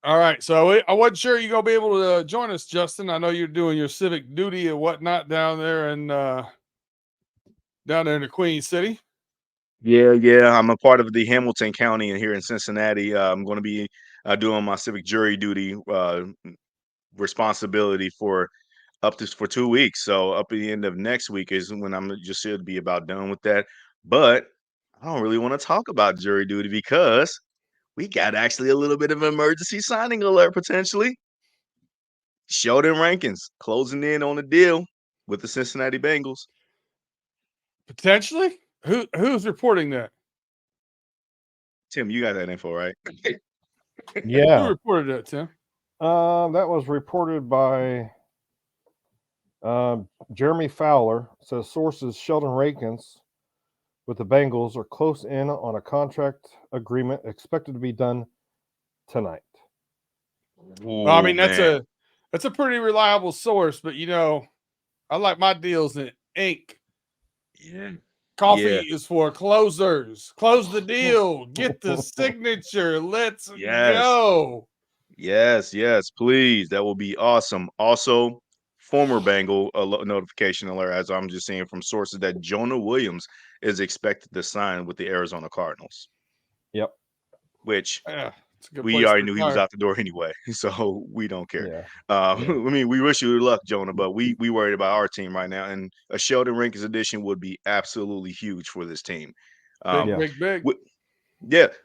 All right. So I wasn't sure you're going to be able to join us, Justin. I know you're doing your civic duty and whatnot down there in the Queen City. Yeah. I'm a part of the Hamilton County and here in Cincinnati. I'm going to be doing my civic jury duty responsibility for 2 weeks. So up at the end of next week is when I'm just should be about done with that. But I don't really want to talk about jury duty because we got actually a little bit of an emergency signing alert potentially. Sheldon Rankins closing in on a deal with the Cincinnati Bengals. Potentially? Who's reporting that? Tim, you got that info, right? Who Yeah. reported that, Tim? That was reported by Jeremy Fowler. Says sources Sheldon Rankins with the Bengals are close in on a contract agreement expected to be done tonight. Well, I mean, that's man. a pretty reliable source, but I like my deals in ink. Yeah. Coffee is for closers. Close the deal. Get the signature. Let's Yes. go. Yes, please. That will be awesome. Also, former Bengal notification alert, as I'm just seeing from sources, that Jonah Williams is expected to sign with the Arizona Cardinals. Yep. Which it's a good we place already to knew he was retire. out the door anyway, so we don't care. Yeah. I mean, we wish you luck, Jonah, but we worried about our team right now, and a Sheldon Rankins addition would be absolutely huge for this team. Big.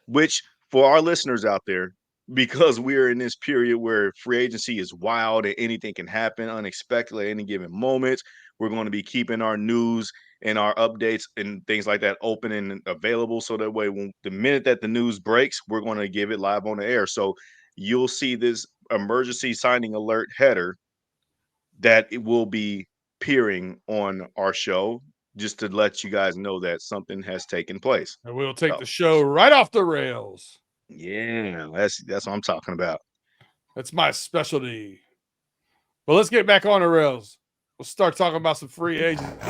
Which for our listeners out there, because we're in this period where free agency is wild and anything can happen unexpectedly at any given moment, we're going to be keeping our news and our updates and things like that open and available. So that way, when the minute that the news breaks, we're going to give it live on the air. So you'll see this emergency signing alert header that it will be appearing on our show just to let you guys know that something has taken place. And we'll take So the show right off the rails. yeah, that's what I'm talking about. That's my specialty. But let's get back on the rails. We'll start talking about some free agents.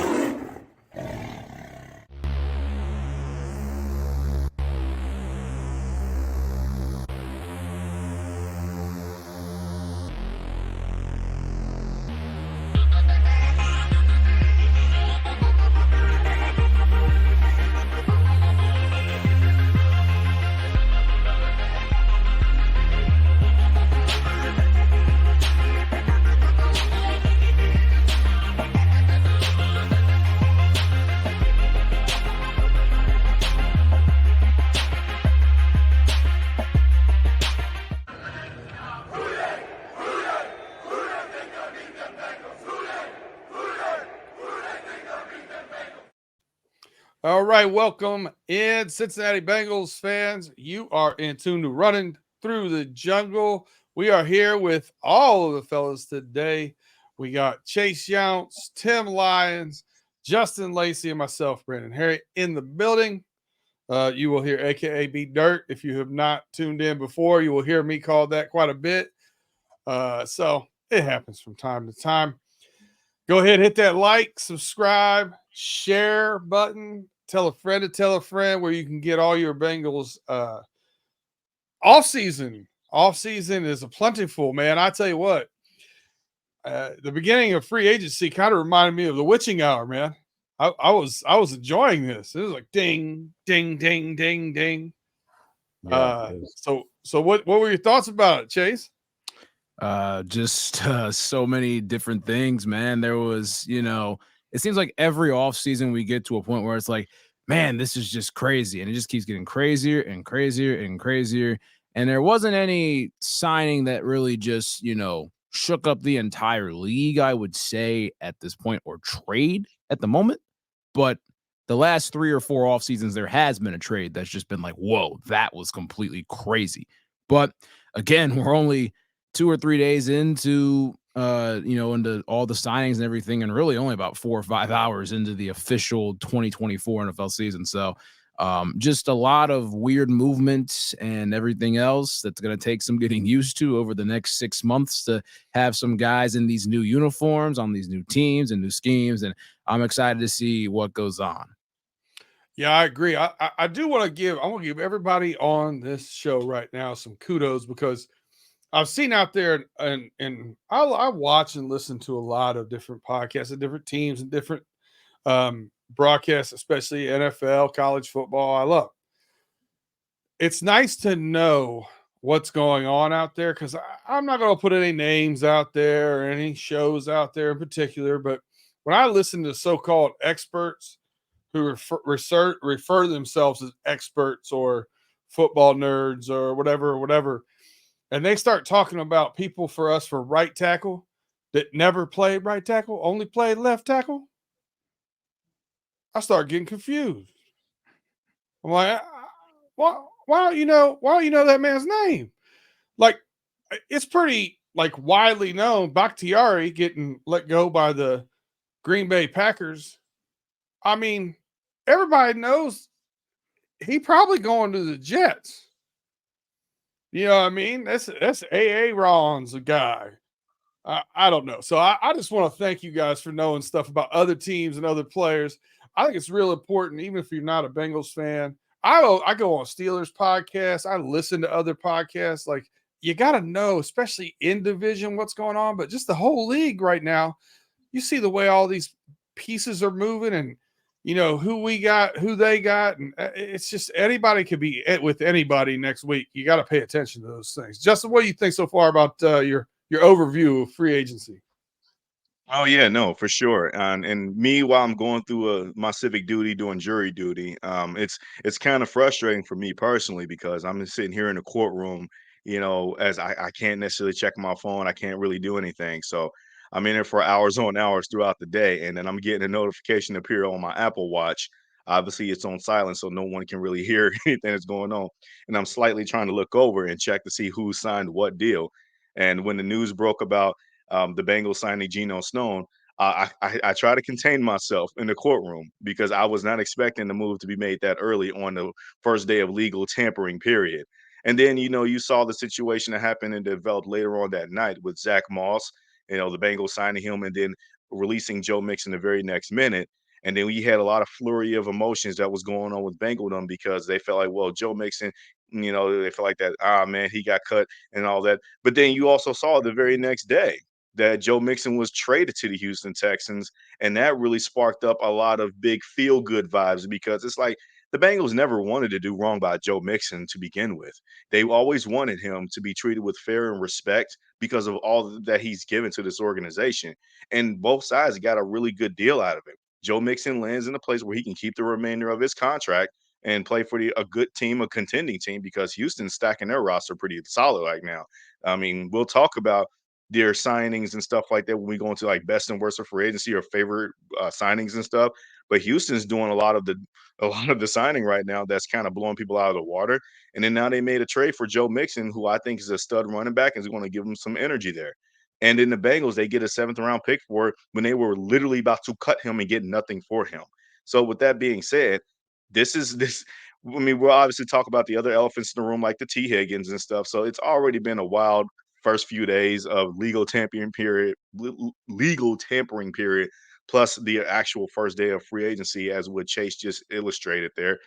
All right, welcome in Cincinnati Bengals fans. You are in tune to Running Through the Jungle. We are here with all of the fellas today. We got Chase Younts, Tim Lyons, Justin Lacey, and myself, Brandon Herriott, in the building. You will hear AKA B Dirt. If you have not tuned in before, you will hear me call that quite a bit. So it happens from time to time. Go ahead, hit that like, subscribe, share button. Tell a friend to tell a friend where you can get all your Bengals off season. Off season is a plentiful, man. I tell you what, the beginning of free agency kind of reminded me of the witching hour, man. I was enjoying this. It was like ding, ding, ding, ding, ding. Yeah. So what were your thoughts about it, Chase? Just so many different things, man. There was, it seems like every offseason we get to a point where it's like, man, this is just crazy. And it just keeps getting crazier and crazier and crazier. And there wasn't any signing that really just, shook up the entire league, I would say, at this point, or trade at the moment. But the last 3 or 4 off seasons, there has been a trade that's just been like, whoa, that was completely crazy. But again, we're only 2 or 3 days into into all the signings and everything, and really only about 4 or 5 hours into the official 2024 NFL season. So just a lot of weird movements and everything else that's going to take some getting used to over the next 6 months to have some guys in these new uniforms on these new teams and new schemes. And I'm excited to see what goes on. Yeah, I agree. I do want to give everybody on this show right now some kudos because I've seen out there, and I watch and listen to a lot of different podcasts of different teams and different broadcasts, especially NFL, college football. I love. It's nice to know what's going on out there because I'm not going to put any names out there or any shows out there in particular. But when I listen to so-called experts who refer themselves as experts or football nerds or whatever, and they start talking about people for us for right tackle that never played right tackle, only played left tackle, I start getting confused. I'm like, why don't you know? Why don't you know that man's name? Like, it's pretty like widely known. Bakhtiari getting let go by the Green Bay Packers. I mean, everybody knows he probably going to the Jets. You know what I mean? That's A.A. Ron's a guy. I don't know. So I just want to thank you guys for knowing stuff about other teams and other players. I think it's real important, even if you're not a Bengals fan. I go on Steelers podcasts. I listen to other podcasts. Like, you got to know, especially in division, what's going on. But just the whole league right now, you see the way all these pieces are moving, and who we got, who they got, and it's just anybody could be with anybody next week. You got to pay attention to those things. Justin, what do you think so far about your overview of free agency? Oh yeah, no, for sure. And me, while I'm going through my civic duty, doing jury duty, it's kind of frustrating for me personally because I'm just sitting here in the courtroom, as I can't necessarily check my phone, I can't really do anything. So I'm in there for hours on hours throughout the day, and then I'm getting a notification appear on my Apple Watch. Obviously, it's on silent, so no one can really hear anything that's going on. And I'm slightly trying to look over and check to see who signed what deal. And when the news broke about the Bengals signing Geno Stone, I try to contain myself in the courtroom because I was not expecting the move to be made that early on the first day of legal tampering period. And then, you saw the situation that happened and developed later on that night with Zack Moss, the Bengals signing him and then releasing Joe Mixon the very next minute. And then we had a lot of flurry of emotions that was going on with Bengaldom because they felt like, well, Joe Mixon, they felt like that, man, he got cut and all that. But then you also saw the very next day that Joe Mixon was traded to the Houston Texans, and that really sparked up a lot of big feel good vibes because it's like the Bengals never wanted to do wrong by Joe Mixon to begin with. They always wanted him to be treated with fair and respect because of all that he's given to this organization. And both sides got a really good deal out of it. Joe Mixon lands in a place where he can keep the remainder of his contract and play for a good team, a contending team, because Houston's stacking their roster pretty solid right now. I mean, we'll talk about their signings and stuff like that when we go into like best and worst of free agency or favorite signings and stuff. But Houston's doing a lot of the signing right now that's kind of blowing people out of the water. And then now they made a trade for Joe Mixon, who I think is a stud running back and is going to give them some energy there. And in the Bengals, they get a seventh round pick for it when they were literally about to cut him and get nothing for him. So with that being said, this. I mean, we'll obviously talk about the other elephants in the room, like the T. Higgins and stuff. So it's already been a wild first few days of legal tampering period, plus the actual first day of free agency, as what Chase just illustrated there.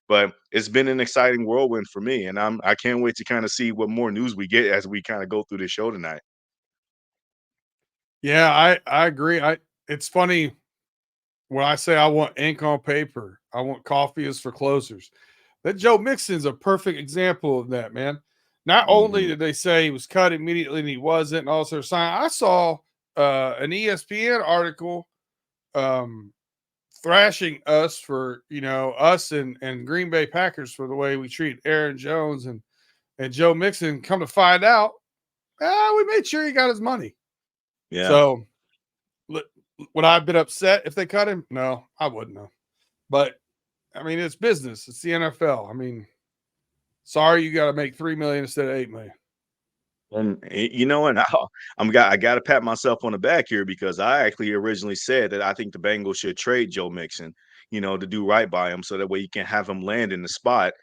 But it's been an exciting whirlwind for me, and I can't wait to kind of see what more news we get as we kind of go through the show tonight. Yeah, I agree. It's funny when I say I want ink on paper, I want coffee is for closers. That Joe Mixon's a perfect example of that, man. Not only Mhm. did they say he was cut immediately and he wasn't, and also signed. I saw an ESPN article um, thrashing us for us and Green Bay Packers for the way we treat Aaron Jones and Joe Mixon. Come to find out, we made sure he got his money. Yeah. So would I have been upset if they cut him? No, I wouldn't have. But I mean, it's business. It's the NFL. I mean, sorry, you got to make 3 million instead of 8 million. And you know what? I got to pat myself on the back here because I actually originally said that I think the Bengals should trade Joe Mixon, to do right by him, so that way you can have him land in the spot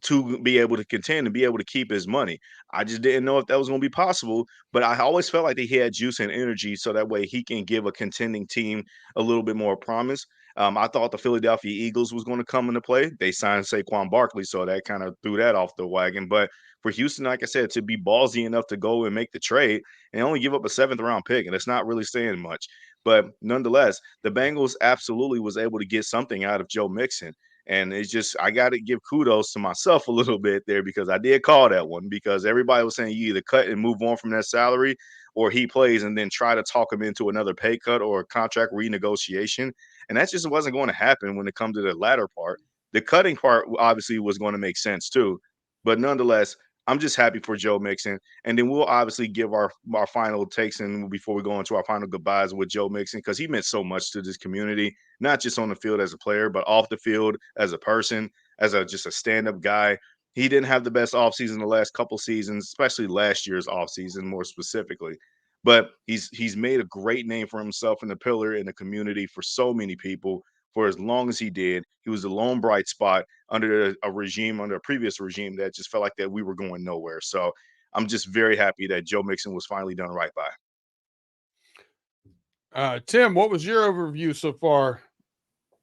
to be able to contend and be able to keep his money. I just didn't know if that was going to be possible, but I always felt like that he had juice and energy so that way he can give a contending team a little bit more promise. I thought the Philadelphia Eagles was going to come into play. They signed Saquon Barkley, so that kind of threw that off the wagon. But for Houston, like I said, to be ballsy enough to go and make the trade and only give up a 7th-round pick, and it's not really saying much. But nonetheless, the Bengals absolutely was able to get something out of Joe Mixon. And it's just, I got to give kudos to myself a little bit there, because I did call that one, because everybody was saying you either cut and move on from that salary, or he plays and then try to talk him into another pay cut or a contract renegotiation. And that just wasn't going to happen when it comes to the latter part. The cutting part obviously was going to make sense too. But nonetheless, I'm just happy for Joe Mixon. And then we'll obviously give our final takes in before we go into our final goodbyes with Joe Mixon, because he meant so much to this community, not just on the field as a player, but off the field as a person, as just a stand-up guy. He didn't have the best offseason the last couple seasons, especially last year's offseason more specifically. But he's made a great name for himself in the pillar in the community for so many people for as long as he did. He was the lone bright spot under a previous regime that just felt like that we were going nowhere. So I'm just very happy that Joe Mixon was finally done right by. Tim, what was your overview so far?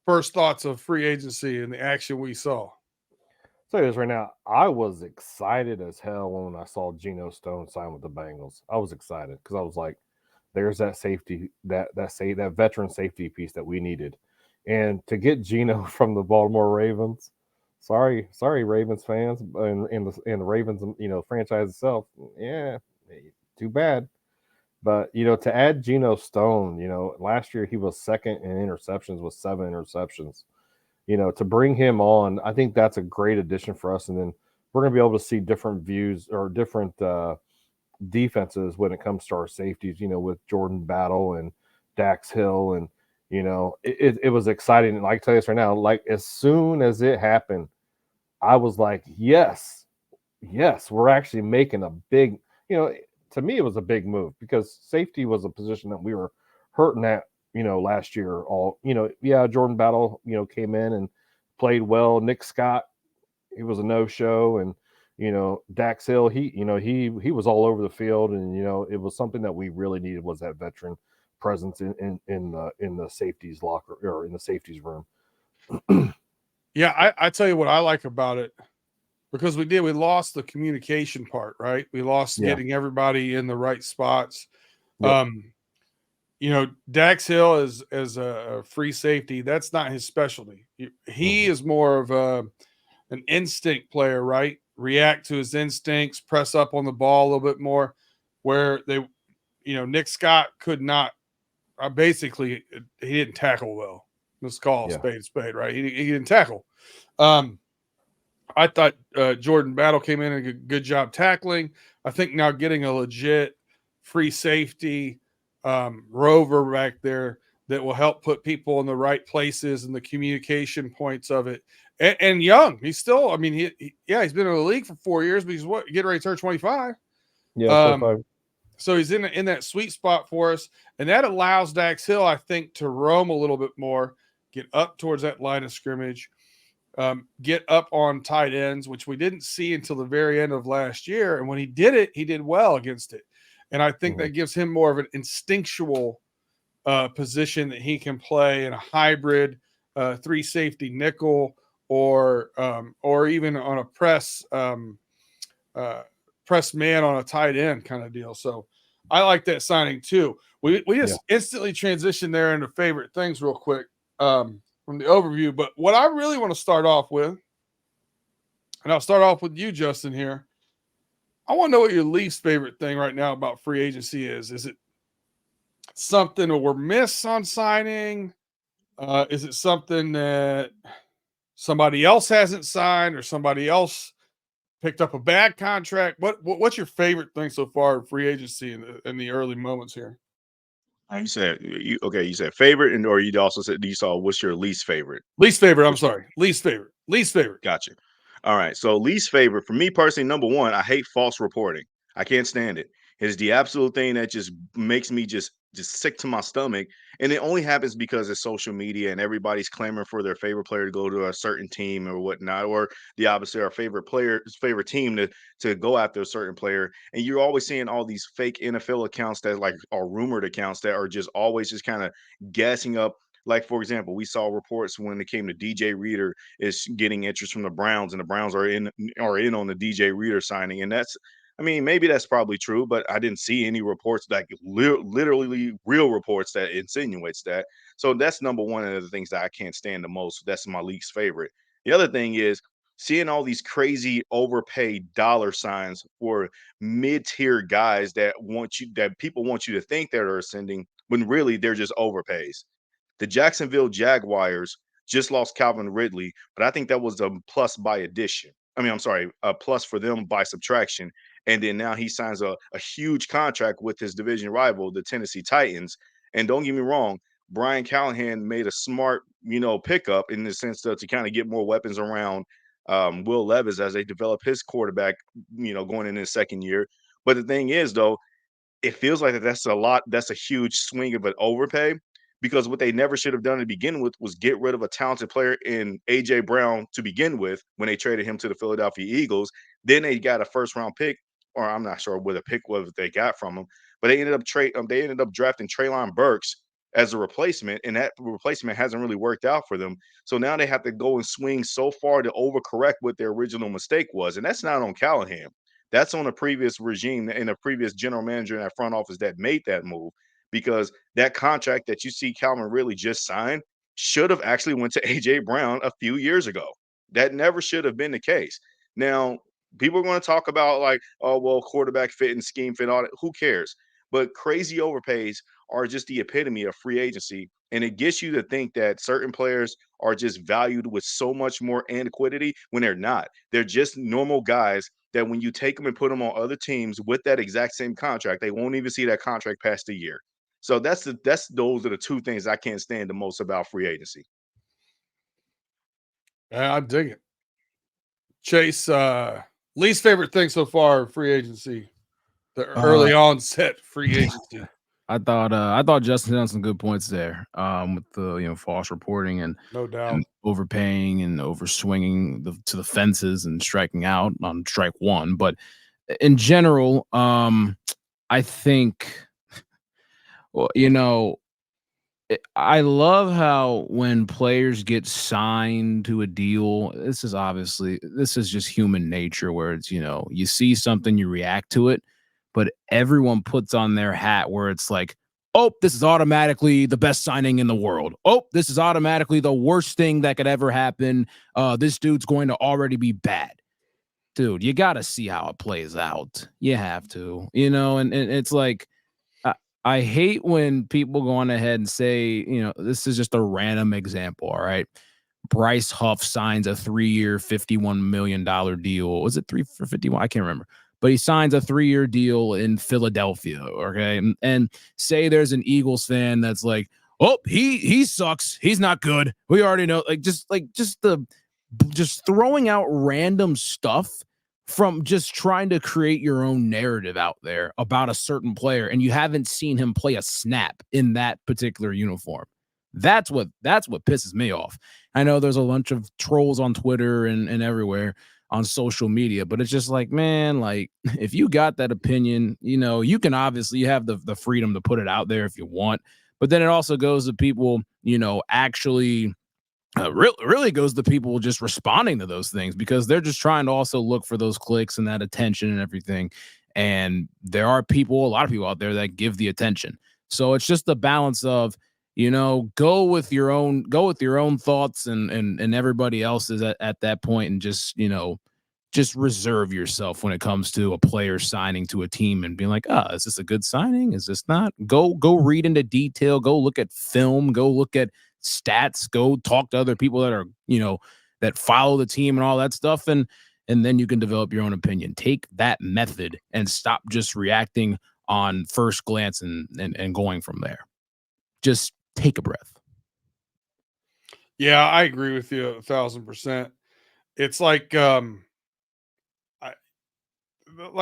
First thoughts of free agency and the action we saw. Tell you this right now, I was excited as hell when I saw Geno Stone sign with the Bengals. I was excited because I was like, "There's that safety, that veteran safety piece that we needed," and to get Geno from the Baltimore Ravens. Sorry, Ravens fans, and the Ravens, franchise itself. Yeah, too bad. But to add Geno Stone, last year he was second in interceptions with 7 interceptions. To bring him on, I think that's a great addition for us. And then we're going to be able to see different views or different defenses when it comes to our safeties, with Jordan Battle and Dax Hill. And, it was exciting. And I can tell you this right now, like as soon as it happened, I was like, yes, we're actually making a big, to me, it was a big move because safety was a position that we were hurting at, last year. Jordan Battle, came in and played well. Nick Scott, he was a no-show, and Dax Hill, he was all over the field, and it was something that we really needed was that veteran presence in the safeties locker or in the safeties room. Yeah, I tell you what I like about it, because we lost the communication part, right? We lost getting everybody in the right spots. Yep. Dax Hill as a free safety, that's not his specialty. He is more of an instinct player, right? React to his instincts, press up on the ball a little bit more, where Nick Scott could not, basically, he didn't tackle well. Let's call a spade, right? He didn't tackle. I thought Jordan Battle came in and did a good job tackling. I think now getting a legit free safety rover back there that will help put people in the right places and the communication points of it. And young, he's still, he's been in the league for 4 years, but he's getting ready to turn 25. Yeah, 25. So he's in that sweet spot for us. And that allows Dax Hill, I think, to roam a little bit more, get up towards that line of scrimmage, get up on tight ends, which we didn't see until the very end of last year. And when he did it, he did well against it. And I think that gives him more of an instinctual position that he can play in a hybrid 3 safety nickel or even on a press man on a tight end kind of deal. So I like that signing too. We just instantly transition there into favorite things real quick from the overview. But what I really want to start off with, and I'll start off with you, Justin, here. I want to know what your least favorite thing right now about free agency is. Is it something that we're miss on signing? Is it something that somebody else hasn't signed or somebody else picked up a bad contract? What's your favorite thing so far in free agency in the early moments here? You said you said favorite, or you also said you saw what's your least favorite? Least favorite. I'm sorry. Least favorite. Gotcha. All right. So least favorite for me personally, number one, I hate false reporting. I can't stand it. It is the absolute thing that just makes me just sick to my stomach. And it only happens because of social media and everybody's clamoring for their favorite player to go to a certain team or whatnot, or the opposite, our favorite team to go after a certain player. And you're always seeing all these fake NFL accounts that like are rumored accounts that are just always just kind of gassing up Like, for example, we saw reports when it came to DJ Reader is getting interest from the Browns, and the Browns are in on the DJ Reader signing. And that's, I mean, maybe that's probably true, but I didn't see any reports, like literally real reports that insinuates that. So that's number one of the things that I can't stand the most. That's my least favorite. The other thing is seeing all these crazy overpaid dollar signs for mid-tier guys that people want you to think that are ascending when really they're just overpays. The Jacksonville Jaguars just lost Calvin Ridley, but I think that was a plus by addition. I mean, I'm sorry, a plus for them by subtraction. And then now he signs a huge contract with his division rival, the Tennessee Titans. And don't get me wrong, Brian Callahan made a smart, pickup in the sense to kind of get more weapons around Will Levis as they develop his quarterback, going in his second year. But the thing is, though, it feels like that's a lot. That's a huge swing of an overpay because what they never should have done to begin with was get rid of a talented player in AJ Brown to begin with when they traded him to the Philadelphia Eagles. Then they got a first round pick, or I'm not sure what a pick was they got from him, but they ended up drafting Treylon Burks as a replacement, and that replacement hasn't really worked out for them. So now they have to go and swing so far to overcorrect what their original mistake was, and that's not on Callahan. That's on a previous regime and a previous general manager in that front office that made that move, because that contract that you see Calvin Ridley just signed should have actually went to AJ Brown a few years ago. That never should have been the case. Now, people are going to talk about like, oh, well, quarterback fit and scheme fit, all that. Who cares? But crazy overpays are just the epitome of free agency. And it gets you to think that certain players are just valued with so much more antiquity when they're not. They're just normal guys that when you take them and put them on other teams with that exact same contract, they won't even see that contract past a year. So those are the two things I can't stand the most about free agency. Yeah, I dig it. Chase, least favorite thing so far, free agency, the early onset free agency. I thought Justin had some good points there, with the false reporting and No doubt. and overpaying and overswinging to the fences and striking out on strike one. But in general, I think, well, I love how when players get signed to a deal, this is just human nature where it's, you see something, you react to it, but everyone puts on their hat where it's like, oh, this is automatically the best signing in the world. Oh, this is automatically the worst thing that could ever happen. This dude's going to already be bad. Dude, you got to see how it plays out. You have to, and it's like, I hate when people go on ahead and say, this is just a random example. All right. Bryce Huff signs a 3-year, $51 million deal. Was it 3 for 51? I can't remember. But he signs a 3-year deal in Philadelphia. Okay. And say there's an Eagles fan that's like, oh, he sucks. He's not good. We already know. Just throwing out random stuff from just trying to create your own narrative out there about a certain player, and you haven't seen him play a snap in that particular uniform. That's what pisses me off. I know there's a bunch of trolls on Twitter and everywhere on social media, but it's just like, man, like if you got that opinion, you can obviously, you have the freedom to put it out there if you want, but then it also goes to people, actually really goes to people just responding to those things, because they're just trying to also look for those clicks and that attention and everything. And there are a lot of people out there that give the attention. So it's just the balance of, go with your own thoughts and everybody else's at that point, and just reserve yourself when it comes to a player signing to a team and being like, is this a good signing? Is this not? Go read into detail, go look at film, go look at stats, go talk to other people that are, that follow the team and all that stuff. And then you can develop your own opinion. Take that method and stop just reacting on first glance and going from there. Just take a breath. Yeah, I agree with you 1,000%. It's like, like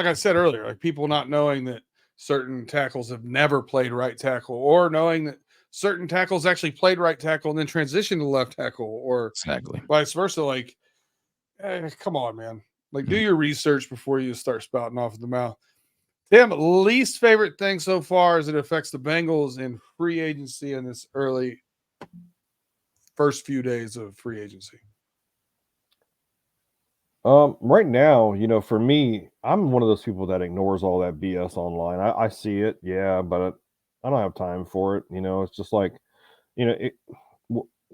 I said earlier, like people not knowing that certain tackles have never played right tackle, or knowing that certain tackles actually played right tackle and then transitioned to left tackle, or exactly vice versa. Like, come on, man. Like, do your research before you start spouting off of the mouth. Tim, least favorite thing so far as it affects the Bengals in free agency in this early first few days of free agency? Right now, for me, I'm one of those people that ignores all that BS online. I see it, yeah, but I don't have time for it. It's just like, it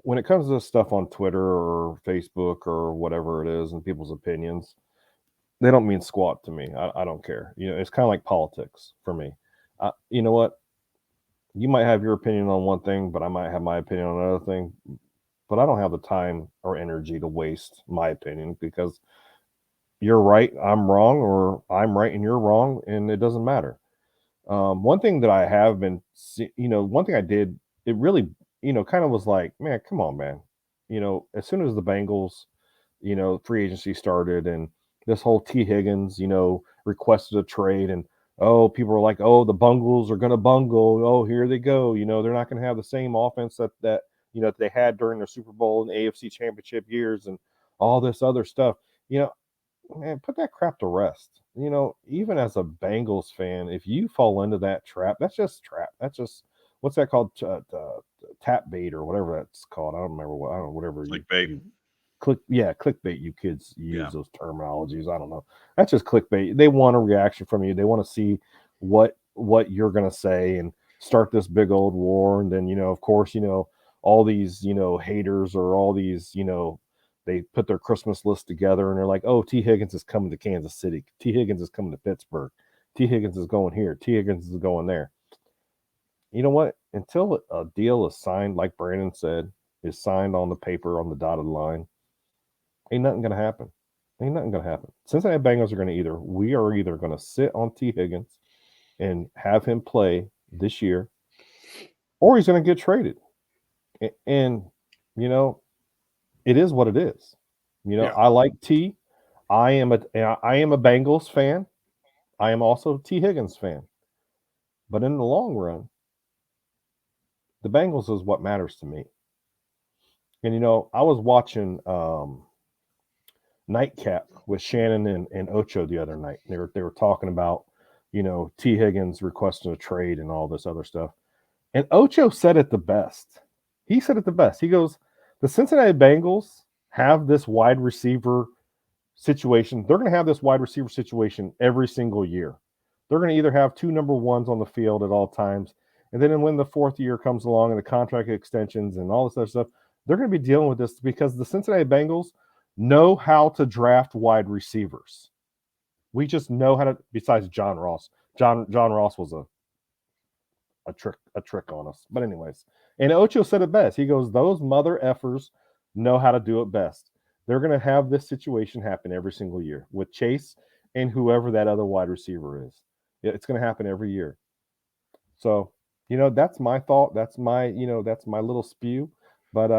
when it comes to stuff on Twitter or Facebook or whatever it is, and people's opinions, they don't mean squat to me. I don't care. It's kind of like politics for me. You know what? You might have your opinion on one thing, but I might have my opinion on another thing. But I don't have the time or energy to waste my opinion because you're right, I'm wrong, or I'm right and you're wrong, and it doesn't matter. One thing that I have been, one thing I did, it really, kind of was like, man, come on, man. As soon as the Bengals, free agency started and this whole T. Higgins, requested a trade, and oh, people were like, oh, the Bungles are going to bungle. Oh, here they go. They're not going to have the same offense that they had during their Super Bowl and AFC Championship years and all this other stuff. Man, put that crap to rest. Even as a Bengals fan, if you fall into that trap, that's just trap. That's just what's that called? Tap bait or whatever that's called. I don't remember what. I don't know, whatever Clickbait. you clickbait. You kids use Yeah. those terminologies. I don't know. That's just clickbait. They want a reaction from you. They want to see what you're gonna say and start this big old war. And then of course, all these haters or all these they put their Christmas list together and they're like, oh, T. Higgins is coming to Kansas City. T. Higgins is coming to Pittsburgh. T. Higgins is going here. T. Higgins is going there. You know what? Until a deal is signed, like Brandon said, is signed on the paper on the dotted line, ain't nothing going to happen. Ain't nothing going to happen. Cincinnati Bengals are going to we are either going to sit on T. Higgins and have him play this year, or he's going to get traded. And, it is what it is. Yeah. I like T. I am a Bengals fan. I am also a T. Higgins fan. But in the long run, the Bengals is what matters to me. And I was watching Nightcap with Shannon and Ocho the other night. They were talking about, T. Higgins requesting a trade and all this other stuff. And Ocho said it the best. He said it the best. He goes, the Cincinnati Bengals have this wide receiver situation. They're going to have this wide receiver situation every single year. They're going to either have two number ones on the field at all times. And then when the fourth year comes along and the contract extensions and all this other stuff, they're going to be dealing with this because the Cincinnati Bengals know how to draft wide receivers. We just know how to, besides John Ross. John Ross was a trick on us. But anyways, and Ocho said it best. He goes, those mother effers know how to do it best. They're going to have this situation happen every single year with Chase and whoever that other wide receiver is. It's going to happen every year. So, that's my thought. That's my, that's my little spew. But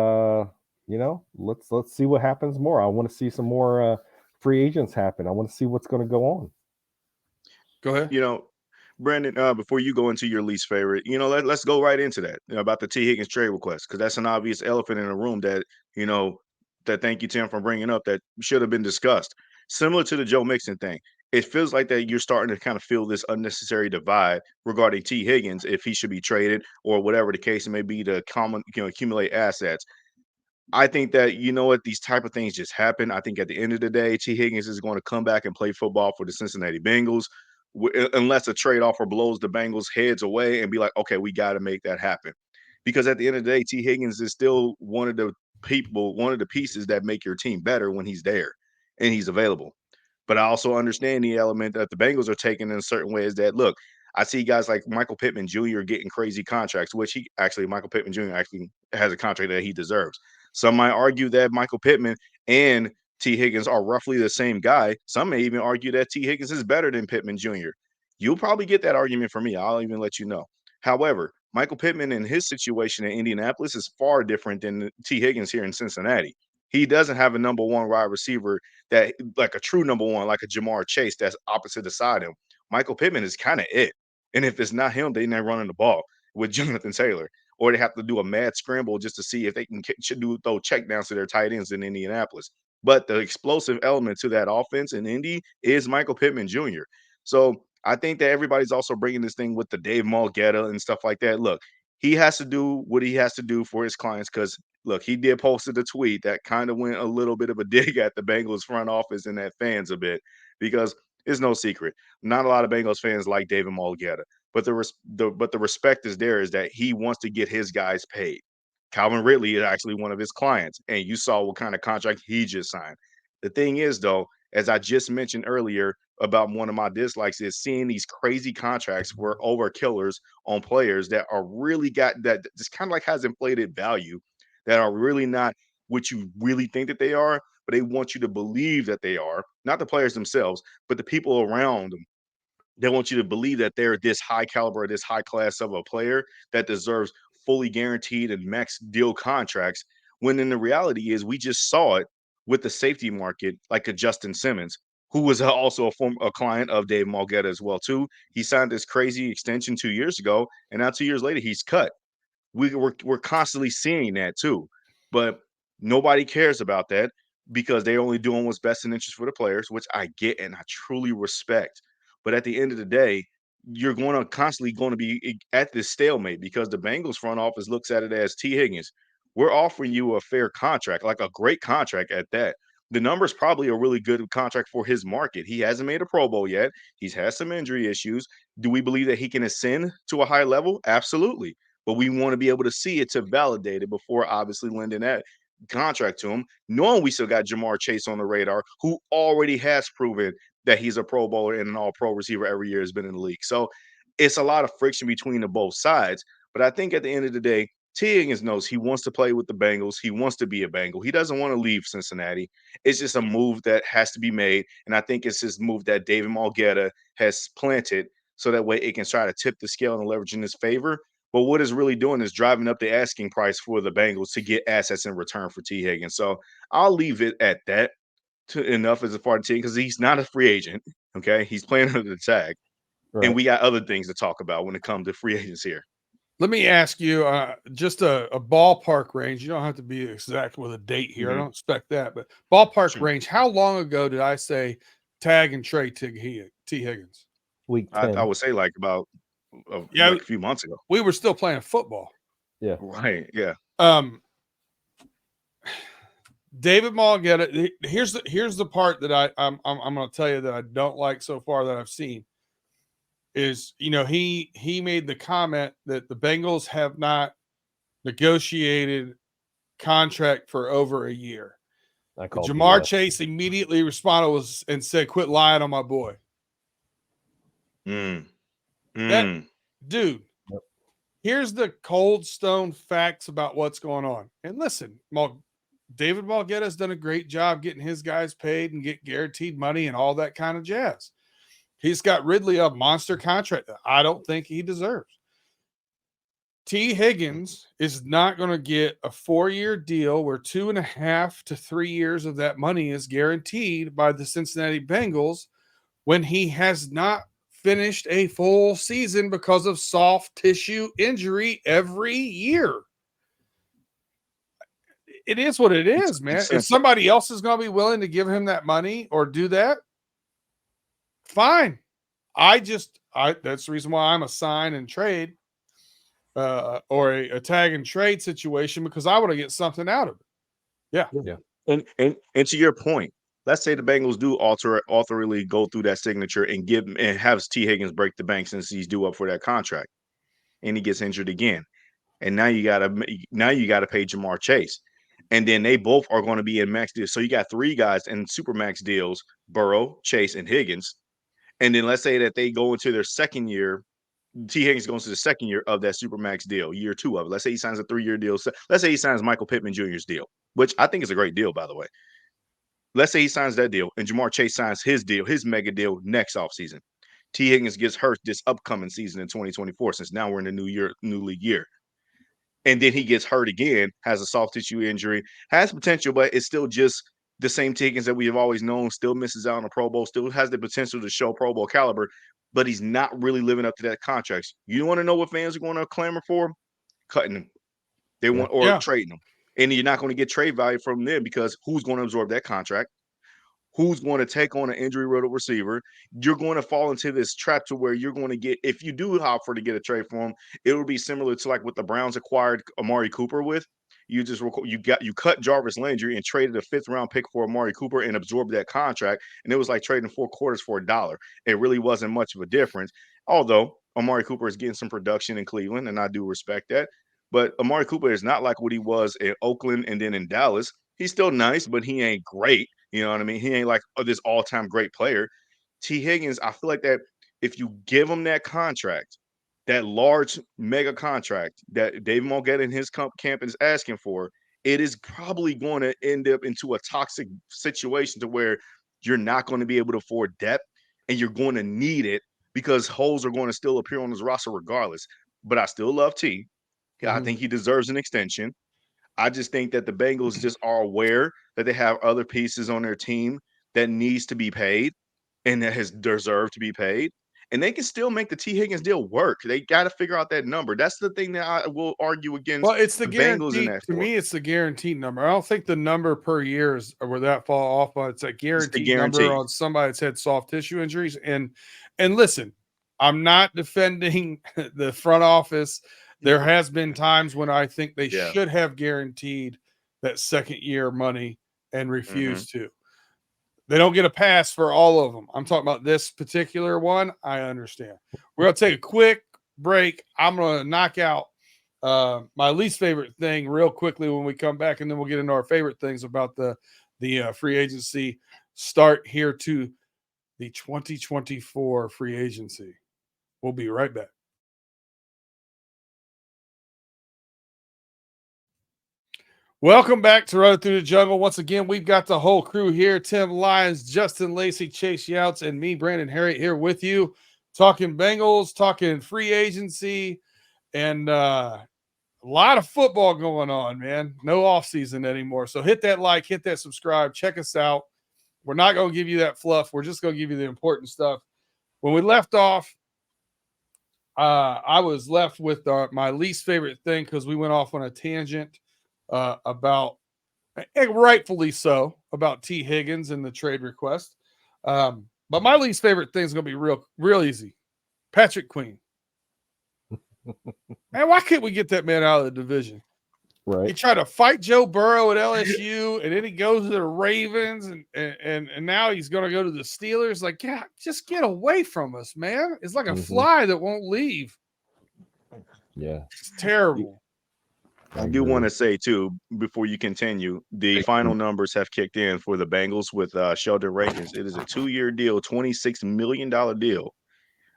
let's see what happens more. I want to see some more free agents happen. I want to see what's going to go on. Go ahead. Brandon, before you go into your least favorite, let's go right into that about the T. Higgins trade request, because that's an obvious elephant in the room that, that thank you, Tim, for bringing up that should have been discussed. Similar to the Joe Mixon thing, it feels like that you're starting to kind of feel this unnecessary divide regarding T. Higgins, if he should be traded or whatever the case may be to accumulate assets. I think that these type of things just happen. I think at the end of the day, T. Higgins is going to come back and play football for the Cincinnati Bengals, unless a trade offer blows the Bengals' heads away and be like, okay, we got to make that happen. Because at the end of the day, T. Higgins is still one of the pieces that make your team better when he's there and he's available. But I also understand the element that the Bengals are taking in a certain way is that, look, I see guys like Michael Pittman Jr. getting crazy contracts, which Michael Pittman Jr. actually has a contract that he deserves. Some might argue that Michael Pittman and T. Higgins are roughly the same guy. Some may even argue that T. Higgins is better than Pittman Jr. You'll probably get that argument from me. I'll even let you know. However, Michael Pittman and his situation in Indianapolis is far different than T. Higgins here in Cincinnati. He doesn't have a number one wide receiver that, like a true number one, like a Jamar Chase that's opposite beside him. Michael Pittman is kind of it. And if it's not him, they're not running the ball with Jonathan Taylor, or they have to do a mad scramble just to see if they can throw checkdowns to their tight ends in Indianapolis. But the explosive element to that offense in Indy is Michael Pittman Jr. So I think that everybody's also bringing this thing with the Dave Mulgeta and stuff like that. Look, he has to do what he has to do for his clients because, look, he did posted a tweet that kind of went a little bit of a dig at the Bengals front office and at fans a bit, because it's no secret. Not a lot of Bengals fans like David Mulgeta, but the respect is there, is that he wants to get his guys paid. Calvin Ridley is actually one of his clients, and you saw what kind of contract he just signed. The thing is, though, as I just mentioned earlier about one of my dislikes, is seeing these crazy contracts where over killers on players that are really got that just kind of like has inflated value, that are really not what you really think that they are, but they want you to believe that they are, not the players themselves, but the people around them. They want you to believe that they're this high caliber, this high class of a player that deserves fully guaranteed and max deal contracts. When in the reality is, we just saw it with the safety market, like a Justin Simmons, who was also a client of Dave Mulgeta as well too. He signed this crazy extension 2 years ago, and now 2 years later he's cut. We're constantly seeing that too, but nobody cares about that because they're only doing what's best in interest for the players, which I get and I truly respect. But at the end of the day, you're going to constantly going to be at this stalemate because the Bengals front office looks at it as T. Higgins. We're offering you a fair contract, like a great contract at that. The number's probably a really good contract for his market. He hasn't made a Pro Bowl yet. He's had some injury issues. Do we believe that he can ascend to a high level? Absolutely. But we want to be able to see it to validate it before obviously lending that contract to him, knowing we still got Jamar Chase on the radar, who already has proven that he's a Pro Bowler and an all-pro receiver every year has been in the league. So it's a lot of friction between the both sides. But I think at the end of the day, T. Higgins knows he wants to play with the Bengals. He wants to be a Bengal. He doesn't want to leave Cincinnati. It's just a move that has to be made. And I think it's this move that David Mulgeta has planted so that way it can try to tip the scale and leverage in his favor. But what it's really doing is driving up the asking price for the Bengals to get assets in return for T. Higgins. So I'll leave it at that to enough as a part of team because he's not a free agent. Okay. He's playing under the tag. Right. And we got other things to talk about when it comes to free agents here. Let me ask you just a ballpark range. You don't have to be exact with a date here. I don't expect that, but ballpark Sure. range. How long ago did I say tag and trade T. Higgins? Week 10. I would say like about like a few months ago. We were still playing football. Yeah. Right. Yeah. David Mulgeta. Here's the part that I'm going to tell you that I don't like so far that I've seen. Is, he made the comment that the Bengals have not negotiated contract for over a year. Jamar Chase immediately responded and said, "Quit lying on my boy." That dude. Yep. Here's the cold stone facts about what's going on. And listen, David Mulgeta has done a great job getting his guys paid and get guaranteed money and all that kind of jazz. He's got Ridley a monster contract that I don't think he deserves. T. Higgins is not going to get a 4-year deal where 2.5 to 3 years of that money is guaranteed by the Cincinnati Bengals when he has not finished a full season because of soft tissue injury every year. It is what it is, man. If somebody else is going to be willing to give him that money or do that, fine. That's the reason why I'm a sign and trade or a tag and trade situation, because I want to get something out of it. Yeah. And to your point, let's say the Bengals do ultimately go through that signature and have T. Higgins break the bank since he's due up for that contract, and he gets injured again, and now you gotta pay Jamar Chase, and then they both are going to be in max deals. So you got 3 guys in super max deals: Burrow, Chase, and Higgins. And then let's say that they go into their second year. T. Higgins goes to the second year of that supermax deal, year 2 of it. Let's say he signs a 3-year deal. So let's say he signs Michael Pittman Jr.'s deal, which I think is a great deal, by the way. Let's say he signs that deal, and Jamar Chase signs his deal, his mega deal next offseason. T. Higgins gets hurt this upcoming season in 2024, since now we're in the new league year. And then he gets hurt again, has a soft tissue injury, has potential, but it's still just the same T. Higgins that we have always known, still misses out on a Pro Bowl, still has the potential to show Pro Bowl caliber, but he's not really living up to that contract. You want to know what fans are going to clamor for? Cutting him. They want trading him. And you're not going to get trade value from them because who's going to absorb that contract? Who's going to take on an injury-riddled receiver? You're going to fall into this trap to where you're going to get, if you do offer to get a trade for him, it will be similar to like what the Browns acquired Amari Cooper with. You cut Jarvis Landry and traded a 5th-round pick for Amari Cooper and absorbed that contract, and it was like trading 4 quarters for $1. It really wasn't much of a difference. Although Amari Cooper is getting some production in Cleveland, and I do respect that. But Amari Cooper is not like what he was in Oakland and then in Dallas. He's still nice, but he ain't great. You know what I mean? He ain't like this all-time great player. T. Higgins, I feel like that if you give him that contract, that large mega contract that David Mulgett and his camp is asking for, it is probably going to end up into a toxic situation to where you're not going to be able to afford depth and you're going to need it because holes are going to still appear on his roster regardless. But I still love T. I think he deserves an extension. I just think that the Bengals just are aware that they have other pieces on their team that needs to be paid and that has deserved to be paid. And they can still make the T. Higgins deal work. They got to figure out that number. That's the thing that I will argue against. Well, it's the Bengals in guaranteed. that To me, it's the guaranteed number. I don't think the number per year is were that far off, but it's a guaranteed number on somebody that's had soft tissue injuries. And listen, I'm not defending the front office. There has been times when I think they should have guaranteed that second year money and refused to. They don't get a pass for all of them. I'm talking about this particular one. I understand. We're going to take a quick break. I'm going to knock out my least favorite thing real quickly when we come back, and then we'll get into our favorite things about the free agency start here to the 2024 free agency. We'll be right back. Welcome back to Runnin Thru the Jungle. Once again, we've got the whole crew here. Tim Lyons, Justin Lacey, Chase Youts, and me, Brandon Herriott, here with you. Talking Bengals, talking free agency, and a lot of football going on, man. No offseason anymore. So hit that like, hit that subscribe, check us out. We're not going to give you that fluff. We're just going to give you the important stuff. When we left off, I was left with my least favorite thing because we went off on a tangent about, and rightfully so, about T. Higgins and the trade request. But my least favorite thing is going to be real easy. Patrick Queen. Man, why can't we get that man out of the division? Right. He tried to fight Joe Burrow at LSU, and then he goes to the Ravens, and now he's going to go to the Steelers. Like, yeah, just get away from us, man. It's like a fly that won't leave. Yeah. It's terrible. I do want to say, too, before you continue, the final numbers have kicked in for the Bengals with Sheldon Rankins. It is a 2-year deal, $26 million deal.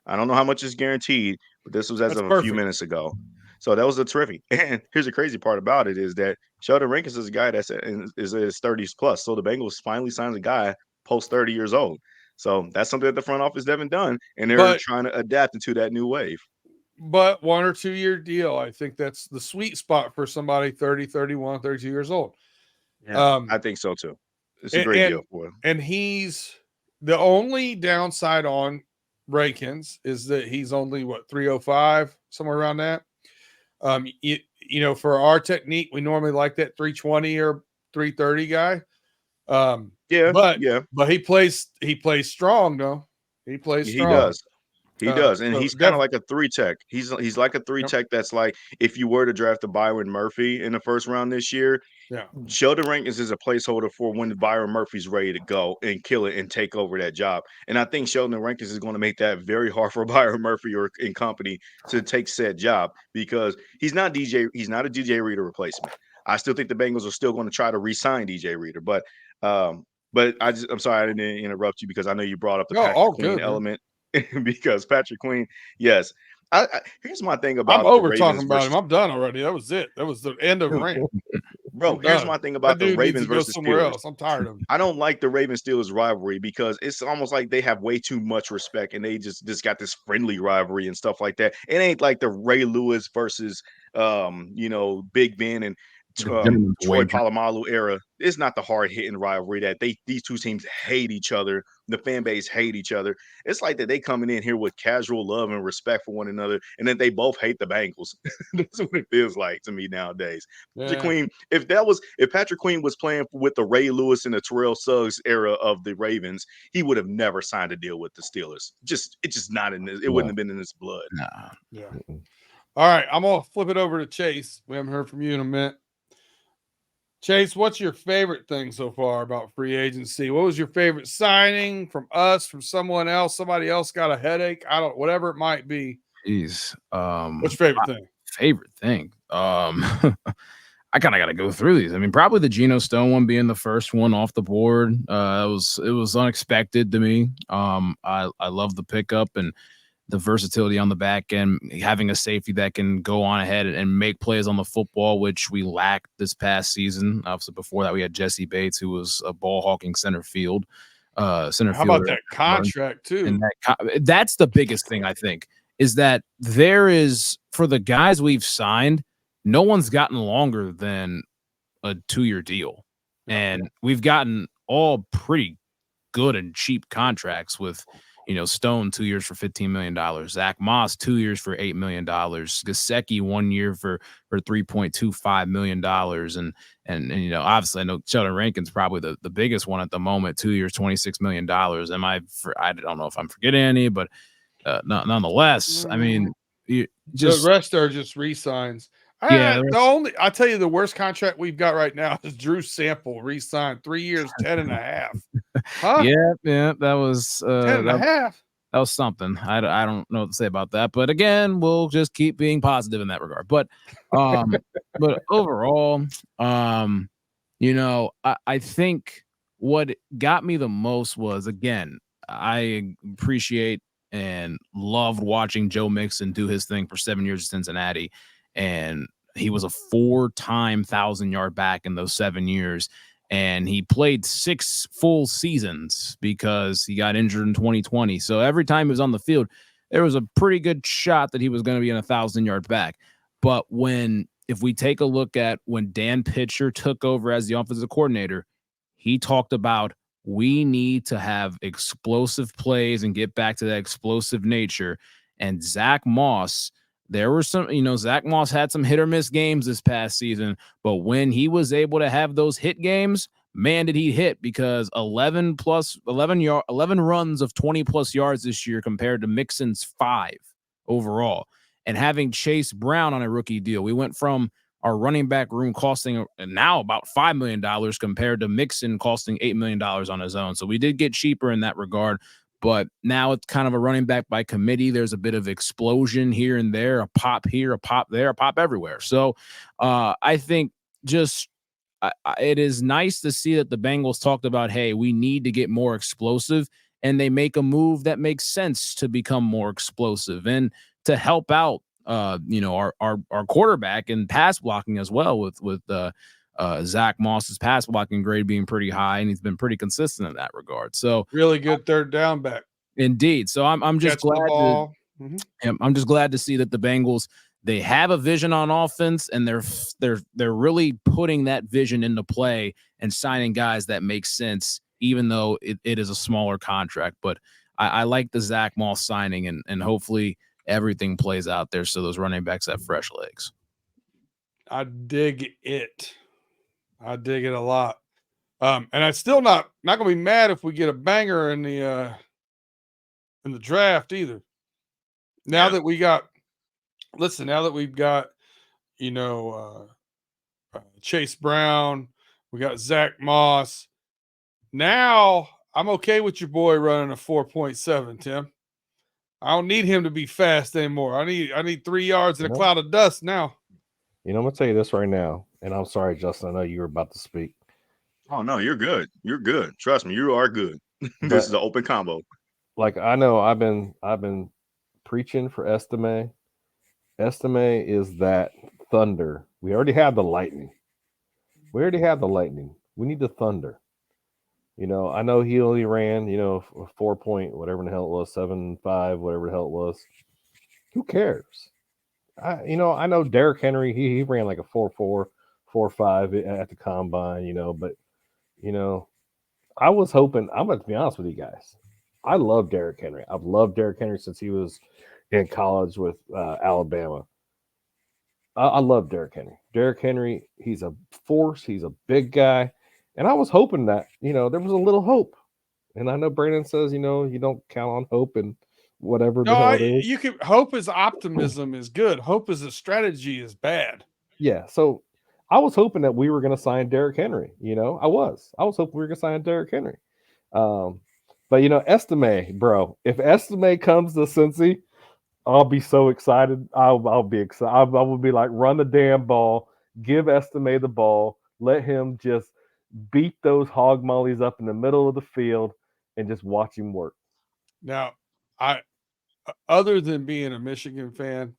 I don't know how much is guaranteed, but this was as of a few minutes ago. So that was a terrific. And here's the crazy part about it is that Sheldon Rankins is a guy that's is 30s plus. So the Bengals finally signed a guy post 30 years old. So that's something that the front office haven't done, and they're trying to adapt into that new wave. But 1 or 2 year deal, I think that's the sweet spot for somebody 30, 31, 32 years old. Yeah, I think so too. It's a great deal for him. And he's the only downside on Rankins is that he's only 305, somewhere around that. You know, for our technique, we normally like that 320 or 330 guy. But he plays strong though. He plays strong. He does. And he's kind of like a 3-tech. He's like a 3-tech that's like if you were to draft a Byron Murphy in the first round this year, Sheldon Rankins is a placeholder for when Byron Murphy's ready to go and kill it and take over that job. And I think Sheldon Rankins is going to make that very hard for Byron Murphy or in company to take said job because he's not a DJ Reader replacement. I still think the Bengals are still going to try to re-sign DJ Reader, but I'm sorry I didn't interrupt you because I know you brought up the Patrick Queen element. Because Patrick Queen, yes. Here's my thing about I'm over talking about him. I'm done already. That was it. That was the end of rant. Bro, here's my thing about the Ravens versus somewhere Steelers. Else. I'm tired of him. I don't like the Ravens-Steelers rivalry because it's almost like they have way too much respect and they just got this friendly rivalry and stuff like that. It ain't like the Ray Lewis versus Big Ben and Troy Polamalu era. It's not the hard-hitting rivalry that these two teams hate each other. The fan base hate each other. It's like that they coming in here with casual love and respect for one another, and then they both hate the Bengals. That's what it feels like to me nowadays. Yeah. Patrick Queen, if Patrick Queen was playing with the Ray Lewis and the Terrell Suggs era of the Ravens, he would have never signed a deal with the Steelers. It's just not in this. It wouldn't have been in his blood. Nah. Yeah. All right, I'm gonna flip it over to Chase. We haven't heard from you in a minute. Chase, what's your favorite thing so far about free agency? What was your favorite signing from us, from someone else? Somebody else got a headache? I don't, whatever it might be. Jeez. What's your favorite thing? Favorite thing. I kind of got to go through these. I mean, probably the Geno Stone one being the first one off the board. It was unexpected to me. I love the pickup and the versatility on the back end, having a safety that can go on ahead and make plays on the football, which we lacked this past season. Obviously, before that, we had Jesse Bates, who was a ball hawking center field. How about that contract too? And that's the biggest thing, I think, is that there is, for the guys we've signed, no one's gotten longer than a 2-year deal. And we've gotten all pretty good and cheap contracts with, Stone 2 years for $15 million, Zack Moss 2 years for $8 million, Gesicki 1 year for $3.25 million. And obviously I know Sheldon Rankin's probably the biggest one at the moment, 2 years, $26 million. I don't know if I'm forgetting any, but nonetheless, I mean, the rest are just re-signs. I'll tell you the worst contract we've got right now is Drew Sample re-signed 3 years, 10.5. Huh? Yeah, that was 10.5. That was something. I don't know what to say about that, but again, we'll just keep being positive in that regard. But overall, I think what got me the most was, again, I appreciate and loved watching Joe Mixon do his thing for 7 years at Cincinnati. And he was a 4-time 1,000-yard back in those 7 years. And he played 6 full seasons because he got injured in 2020. So every time he was on the field, there was a pretty good shot that he was going to be an 1,000-yard back. But if we take a look at when Dan Pitcher took over as the offensive coordinator, he talked about, we need to have explosive plays and get back to that explosive nature. And Zack Moss, there were some, Zack Moss had some hit or miss games this past season, but when he was able to have those hit games, man, did he hit, because 11 runs of 20 plus yards this year compared to Mixon's 5 overall. And having Chase Brown on a rookie deal, we went from our running back room costing now about $5 million compared to Mixon costing $8 million on his own. So we did get cheaper in that regard, but now it's kind of a running back by committee. There's a bit of explosion here and there, a pop here, a pop there, a pop everywhere. So I think it is nice to see that the Bengals talked about, hey, we need to get more explosive, and they make a move that makes sense to become more explosive and to help out our quarterback and pass blocking as well, with Zack Moss's pass blocking grade being pretty high, and he's been pretty consistent in that regard. So really good third down back. Indeed. So I'm just glad I'm just glad to see that the Bengals, they have a vision on offense, and they're really putting that vision into play and signing guys that make sense, even though it is a smaller contract. But I like the Zack Moss signing, and hopefully everything plays out there so those running backs have fresh legs. I dig it. I dig it a lot. And I'm still not gonna be mad if we get a banger in the draft either. Now that we've got Chase Brown, we got Zack Moss. Now I'm okay with your boy running a 4.7, Tim. I don't need him to be fast anymore. I need 3 yards in a cloud of dust now. I'm gonna tell you this right now, and I'm sorry, Justin, I know you were about to speak. Oh no, you're good. You're good. Trust me, you are good. This is an open combo. Like, I know I've been preaching for Estime. Estime is that thunder. We already have the lightning. We need the thunder. I know he only ran, 4 point, whatever the hell it was, 7.5, whatever the hell it was. Who cares? I know Derrick Henry, he ran like a 4.4, 4.5 at the combine, but I was hoping, I'm going to be honest with you guys. I love Derrick Henry. I've loved Derrick Henry since he was in college with Alabama. I love Derrick Henry. Derrick Henry, he's a force. He's a big guy. And I was hoping that, there was a little hope. And I know Brandon says, you don't count on hope and whatever the hell it is. Hope is optimism is good. Hope is a strategy is bad. Yeah. So I was hoping that we were going to sign Derrick Henry. I was hoping we were going to sign Derrick Henry. But Estime, bro, if Estime comes to Cincy, I'll be so excited. I'll be excited. I will be like, run the damn ball, give Estime the ball, let him just beat those hog mollies up in the middle of the field, and just watch him work. Now, other than being a Michigan fan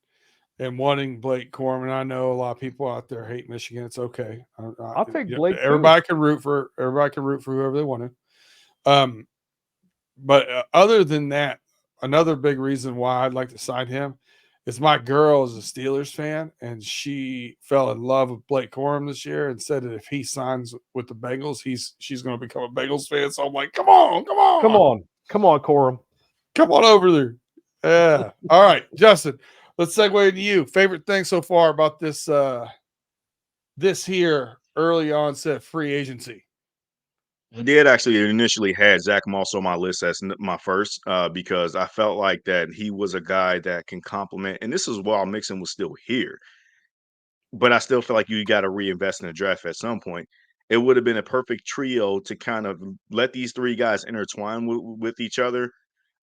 and wanting Blake Corum, I know a lot of people out there hate Michigan. It's okay. I'll take Blake. Everybody can root for whoever they want to. But other than that, another big reason why I'd like to sign him is my girl is a Steelers fan, and she fell in love with Blake Corum this year and said that if he signs with the Bengals, she's going to become a Bengals fan. So I'm like, come on, Corum, come on over there. Yeah. All right, Justin. Let's segue into you. Favorite thing so far about this here early onset free agency? I did actually initially had Zack Moss on my list as my first because I felt like that he was a guy that can complement, and this is while Mixon was still here. But I still feel like you got to reinvest in the draft at some point. It would have been a perfect trio to kind of let these three guys intertwine with each other.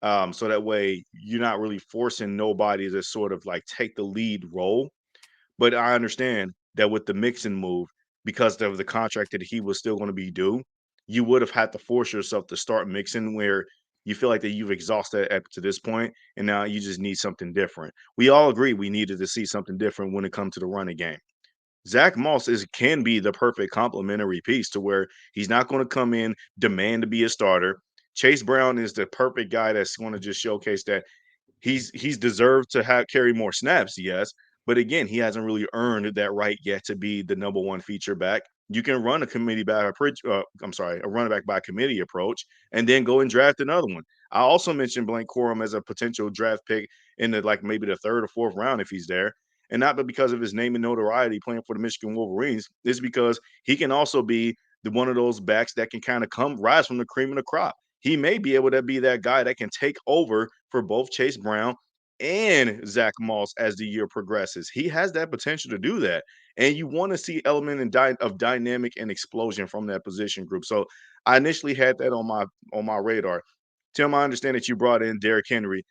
So that way you're not really forcing nobody to sort of like take the lead role. But I understand that with the Mixon move, because of the contract that he was still going to be due, you would have had to force yourself to start Mixon where you feel like that you've exhausted up to this point, and now you just need something different. We all agree we needed to see something different when it comes to the running game. Zack Moss can be the perfect complementary piece to where he's not going to come in, demand to be a starter. Chase Brown is the perfect guy that's going to just showcase that he's deserved to carry more snaps, yes, but again, he hasn't really earned that right yet to be the number one feature back. You can run a running back by committee approach, and then go and draft another one. I also mentioned Blake Corum as a potential draft pick in maybe the third or fourth round if he's there, and not but because of his name and notoriety playing for the Michigan Wolverines. It's because he can also be one of those backs that can kind of rise from the cream of the crop. He may be able to be that guy that can take over for both Chase Brown and Zack Moss as the year progresses. He has that potential to do that. And you want to see element of dynamic and explosion from that position group. So I initially had that on my radar. Tim, I understand that you brought in Derrick Henry.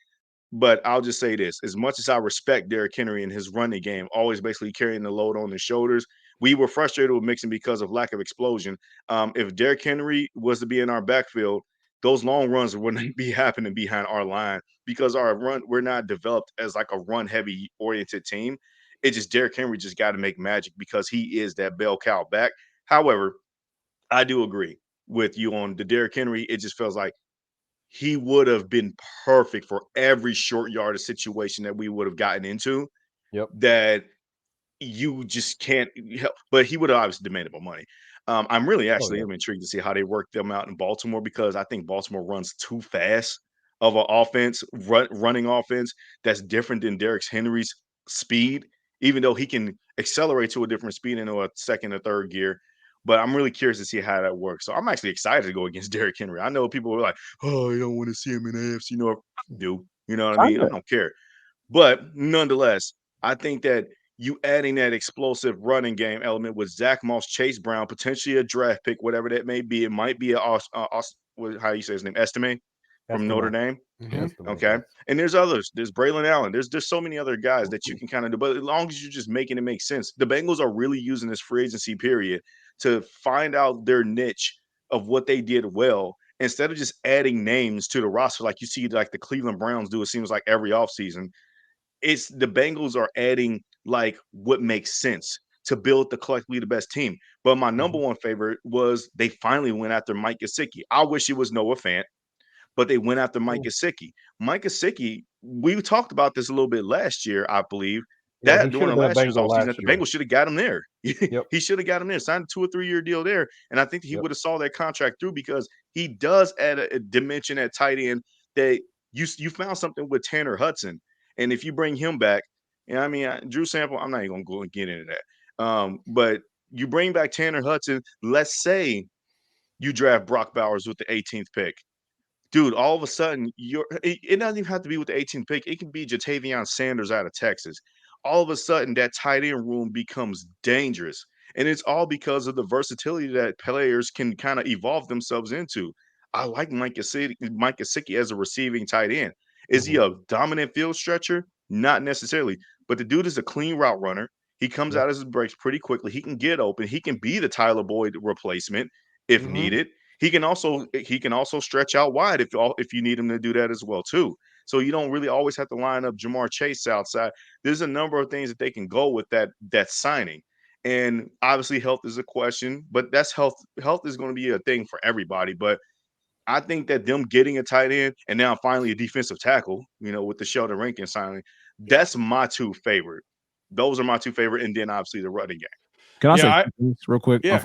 But I'll just say this: as much as I respect Derrick Henry and his running game, always basically carrying the load on his shoulders, we were frustrated with Mixon because of lack of explosion. If Derrick Henry was to be in our backfield, those long runs wouldn't be happening behind our line because we're not developed as like a run heavy oriented team. It's just Derrick Henry just got to make magic because he is that bell cow back. However, I do agree with you on the Derrick Henry. It just feels like he would have been perfect for every short yardage situation that we would have gotten into. Yep. That you just can't help, but he would have obviously demanded more money. I'm really actually am intrigued to see how they work them out in Baltimore because I think Baltimore runs too fast of an offense, running offense that's different than Derrick Henry's speed, even though he can accelerate to a different speed into a second or third gear. But I'm really curious to see how that works. So I'm actually excited to go against Derrick Henry. I know people were like, "Oh, you don't want to see him in AFC North." I do, you know what I mean? I don't care. But nonetheless, I think that you adding that explosive running game element with Zack Moss, Chase Brown, potentially a draft pick, whatever that may be. It might be how you say his name, Estime from Notre Dame. Mm-hmm. Okay. And there's others. There's Braylon Allen. There's so many other guys that you can kind of do. But as long as you're just making it make sense, the Bengals are really using this free agency period to find out their niche of what they did well instead of just adding names to the roster like you see like the Cleveland Browns do. It seems like every offseason. It's the Bengals are adding like what makes sense to build the collectively the best team. But my number one favorite was they finally went after Mike Gesicki. I wish it was Noah Fant, but they went after Mike Gesicki. Mike Gesicki, we talked about this a little bit last year, I believe. That during the last year's offseason, the Bengals should have got him there. He should have got him there, signed a 2 or 3 year deal there. And I think he would have saw that contract through because he does add a dimension at tight end that you found something with Tanner Hudson. And if you bring him back, I mean, Drew Sample, I'm not even going to go and get into that. But you bring back Tanner Hudson, let's say you draft Brock Bowers with the 18th pick. Dude, all of a sudden, it doesn't even have to be with the 18th pick. It can be Jatavion Sanders out of Texas. All of a sudden, that tight end room becomes dangerous. And it's all because of the versatility that players can kind of evolve themselves into. I like Mike Gesicki as a receiving tight end. Is he a dominant field stretcher? Not necessarily. But the dude is a clean route runner. He comes out of his breaks pretty quickly. He can get open. He can be the Tyler Boyd replacement if needed. He can also stretch out wide if you need him to do that as well too. So you don't really always have to line up Jamar Chase outside. There's a number of things that they can go with that signing. And obviously health is a question, but that's health. Health is going to be a thing for everybody. But I think that them getting a tight end and now finally a defensive tackle, with the Sheldon Rankins signing, that's my two favorite. Those are my two favorite, and then obviously the running game. Can I say real quick? Yeah.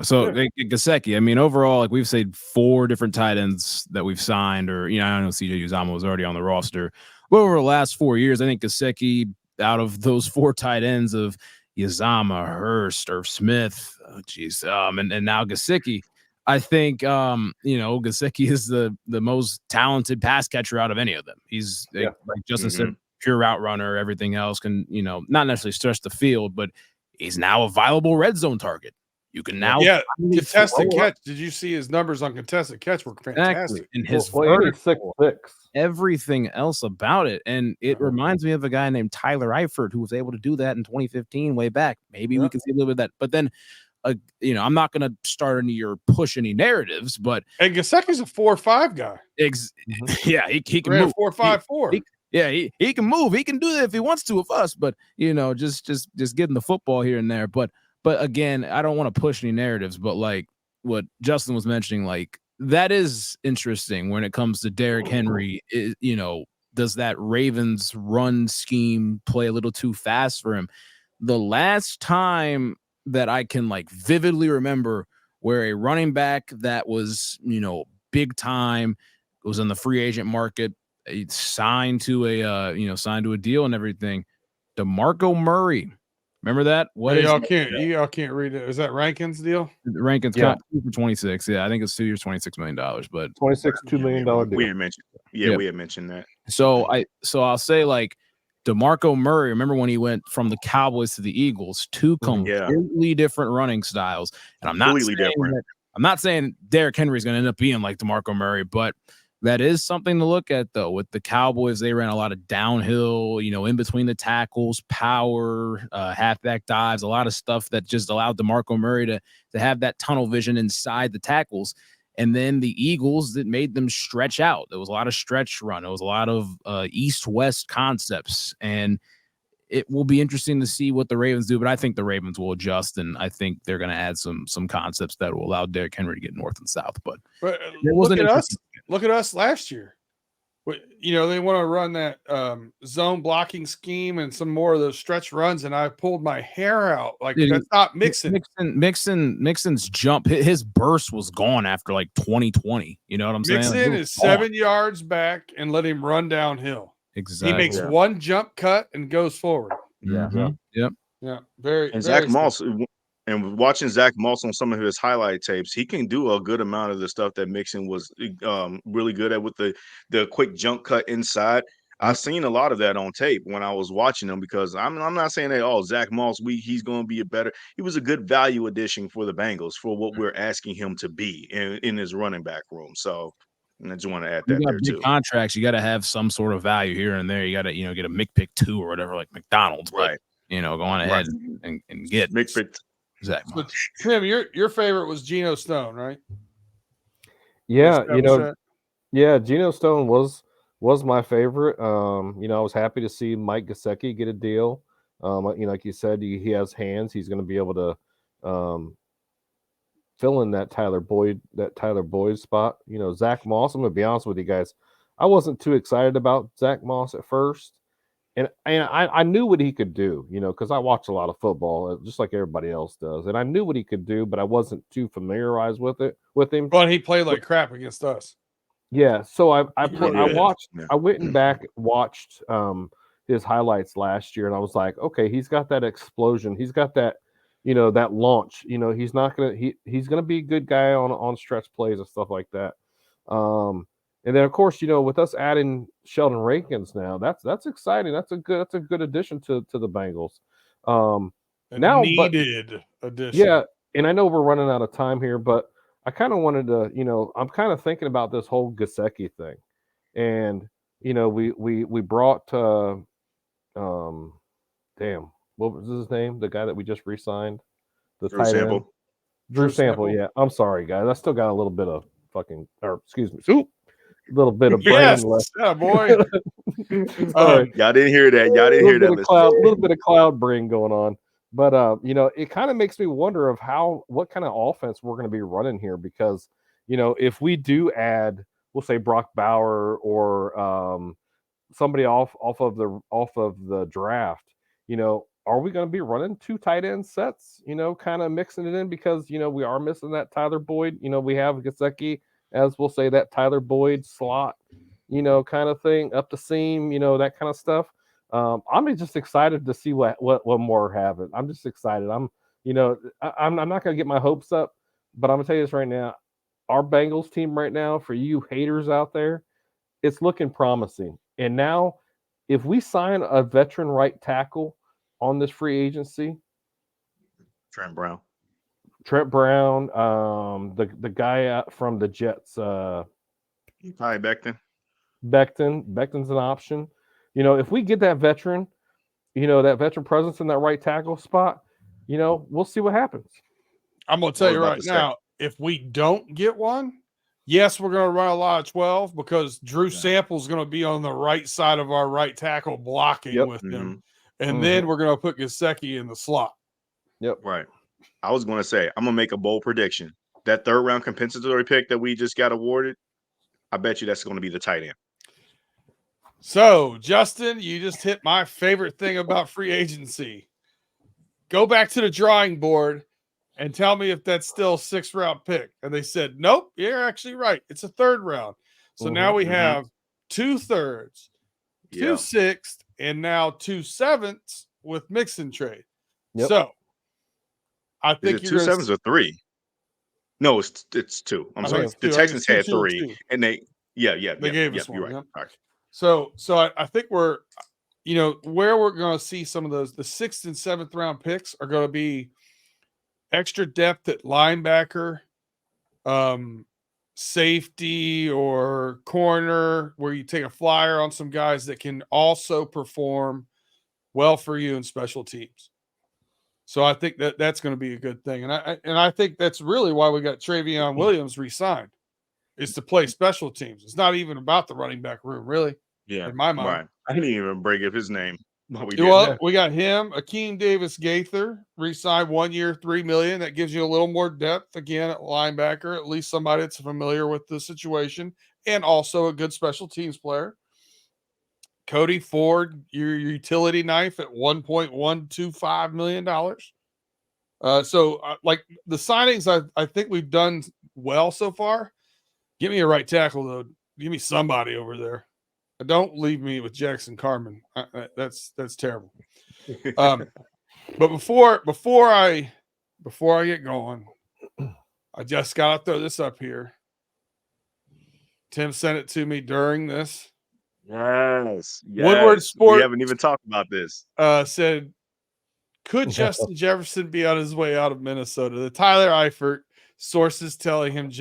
So Gesicki, I mean, overall, like we've said 4 different tight ends that we've signed, or I know CJ Uzomah was already on the roster. But over the last 4 years, I think Gesicki, out of those 4 tight ends of Uzomah, Hurst, Irv Smith, and now Gesicki, I think Gesicki is the most talented pass catcher out of any of them. He's like Justin said, pure route runner. Everything else can not necessarily stretch the field, but he's now a viable red zone target. You can now contested catch. Did you see his numbers on contested catch were fantastic? And his 6'6". Everything else about it. And it reminds me of a guy named Tyler Eifert who was able to do that in 2015 way back. Maybe we can see a little bit of that. But then I'm not going to start push any narratives, but Gesicki's a 4-5 guy. Yeah, he can move 4-5-4. He can move. He can do that if he wants to with us, but just getting the football here and there. But again, I don't want to push any narratives, but like what Justin was mentioning, like that is interesting when it comes to Derrick Henry. Does that Ravens run scheme play a little too fast for him? The last time that I can like vividly remember where a running back that was, big time, was in the free agent market, signed to a deal and everything. DeMarco Murray. Remember that? Y'all can't read it. Is that Rankins deal? Rankins cut for 26. Yeah, I think it's 2 years, $26 million, but $2 million deal. We had mentioned. We had mentioned that. So I'll say like DeMarco Murray, remember when he went from the Cowboys to the Eagles, 2 completely different running styles. And I'm not saying Derrick Henry is going to end up being like DeMarco Murray, but that is something to look at, though. With the Cowboys, they ran a lot of downhill, in between the tackles, power, halfback dives, a lot of stuff that just allowed DeMarco Murray to have that tunnel vision inside the tackles. And then the Eagles, that made them stretch out. There was a lot of stretch run. There was a lot of east-west concepts. And it will be interesting to see what the Ravens do, but I think the Ravens will adjust, and I think they're going to add some concepts that will allow Derrick Henry to get north and south. But look at us last year. They want to run that zone blocking scheme and some more of those stretch runs, and I pulled my hair out. Like, that's not Mixon. Mixon's jump, his burst was gone after like 2020. You know what I'm saying? Mixon is 7 yards back and let him run downhill. Exactly. He makes one jump cut and goes forward. Yeah. Yep. Yeah. Very. And very Zack Moss, and watching Zack Moss on some of his highlight tapes, he can do a good amount of the stuff that Mixon was really good at with the quick jump cut inside. I've seen a lot of that on tape when I was watching him, because I'm not saying that, Zack Moss, he's going to be he was a good value addition for the Bengals for what we're asking him to be in his running back room. So I just want to add that there too. Contracts, you got to have some sort of value here and there. You got to, get a McPick 2 or whatever, like McDonald's, right? But, go on ahead and get McPick. Zack Moss. Tim, your favorite was Geno Stone, right? Yeah, Geno Stone was my favorite. I was happy to see Mike Gesicki get a deal. Like you said, he has hands. He's going to be able to fill in that Tyler Boyd spot. Zack Moss, I'm going to be honest with you guys, I wasn't too excited about Zack Moss at first. And I knew what he could do, because I watch a lot of football, just like everybody else does. And I knew what he could do, but I wasn't too familiarized with him. But he played like crap against us. Yeah. So I went back and watched his highlights last year, and I was like, okay, he's got that explosion. He's got that, that launch. He's gonna be a good guy on stretch plays and stuff like that. And then, of course, with us adding Sheldon Rankins now, that's exciting. That's a good addition to the Bengals. Now, needed addition. Yeah, and I know we're running out of time here, but I kind of wanted to, I'm kind of thinking about this whole Gesicki thing, and we brought, damn, what was his name? The guy that we just re-signed, the Drew tight end, Sample. Drew Sample. Yeah, I'm sorry, guys, I still got a little bit of excuse me, a little bit of brain left. Yeah, boy. Sorry, y'all didn't hear that. Y'all didn't hear that. A little bit of cloud brain going on. But it kind of makes me wonder of what kind of offense we're going to be running here, because if we do add, we'll say Brock Bauer or somebody off of the draft, are we going to be running 2 tight end sets? Kind of mixing it in, because we are missing that Tyler Boyd. We have Gesicki as, we'll say, that Tyler Boyd slot, kind of thing, up the seam, that kind of stuff. I'm just excited to see what more happens. I'm just excited. I'm not gonna get my hopes up, but I'm gonna tell you this right now. Our Bengals team right now, for you haters out there, it's looking promising. And now, if we sign a veteran right tackle on this free agency, Trent Brown, the guy from the Jets, Hi, Becton. Becton's an option. If we get that veteran, that veteran presence in that right tackle spot, we'll see what happens. I'm going to tell you right now, if we don't get one, yes, we're going to run a lot of 12, because Drew Sample's going to be on the right side of our right tackle blocking with him. And then we're going to put Gesicki in the slot. Yep. Right. I was going to say, I'm going to make a bold prediction. That 3rd round compensatory pick that we just got awarded, I bet you that's going to be the tight end. So, Justin, you just hit my favorite thing about free agency. Go back to the drawing board and tell me if that's still a 6th round pick. And they said, nope, you're actually right. It's a 3rd round. So now we have 2 3rds, 2 6ths, and now 2 7ths with Mixon Trade. Yep. So I think you're 2 7s or 3. No, it's 2. I'm sorry. The Texans had 3, and they gave us one. You're right. All right. So I think we're, where we're going to see some of those, the 6th and 7th round picks are going to be extra depth at linebacker, safety or corner, where you take a flyer on some guys that can also perform well for you in special teams. So I think that's going to be a good thing. And I think that's really why we got Travion Williams re-signed, is to play special teams. It's not even about the running back room, really. Yeah, in my mind. Right. I didn't even bring up his name. We got him, Akeem Davis Gaither, re-signed 1 year, $3 million. That gives you a little more depth again at linebacker, at least somebody that's familiar with the situation, and also a good special teams player. Cody Ford, your utility knife at $1.125 million. So the signings, I think we've done well so far. Give me a right tackle, though. Give me somebody over there. Don't leave me with Jackson Carman. That's terrible. But before I get going, I just gotta throw this up here. Tim sent it to me during this. Yes. Woodward Sports. We haven't even talked about this. Said, could Justin Jefferson be on his way out of Minnesota? The Tyler Eifert, sources telling him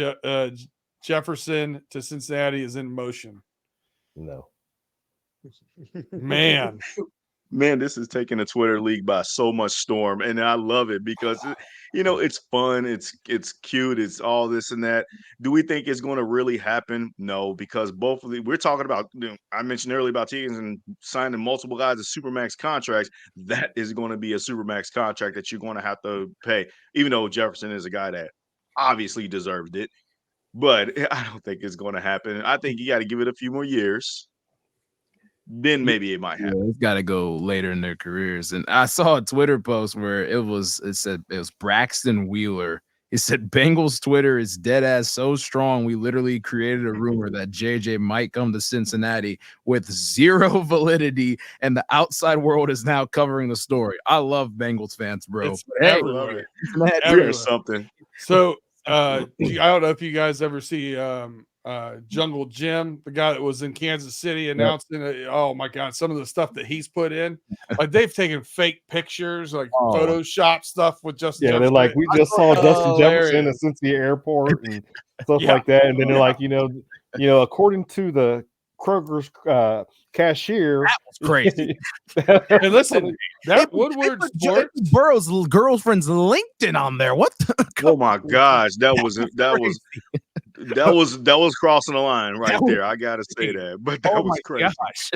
Jefferson to Cincinnati is in motion. No. Man, this is taking the Twitter league by so much storm, and I love it because it's fun, it's cute, it's all this and that. Do we think it's going to really happen? No, because both of we're talking about. I mentioned earlier about Higgins and signing multiple guys to supermax contracts. That is going to be a supermax contract that you're going to have to pay, even though Jefferson is a guy that obviously deserved it. But I don't think it's going to happen. I think you got to give it a few more years. Then maybe it might happen. Yeah, it's got to go later in their careers. And I saw a Twitter post where it was Braxton Wheeler. He said, Bengals Twitter is dead ass so strong. We literally created a rumor that JJ might come to Cincinnati with zero validity, and the outside world is now covering the story. I love Bengals fans, bro. I love it. Something. So I don't know if you guys ever see Jungle Jim, the guy that was in Kansas City announcing it. Oh my God, some of the stuff that he's put in. Like they've taken fake pictures, like Photoshop stuff with Justin They're Jefferson. like, we just saw Justin Jefferson at Cincinnati Airport and stuff like that. And then they're like, according to the Kroger's cashier, that was crazy. Hey, listen, that Woodward Sports Burrow's girlfriend's LinkedIn on there. What? Oh my gosh, that was crossing the line right there. I gotta say that, but that was crazy. Gosh.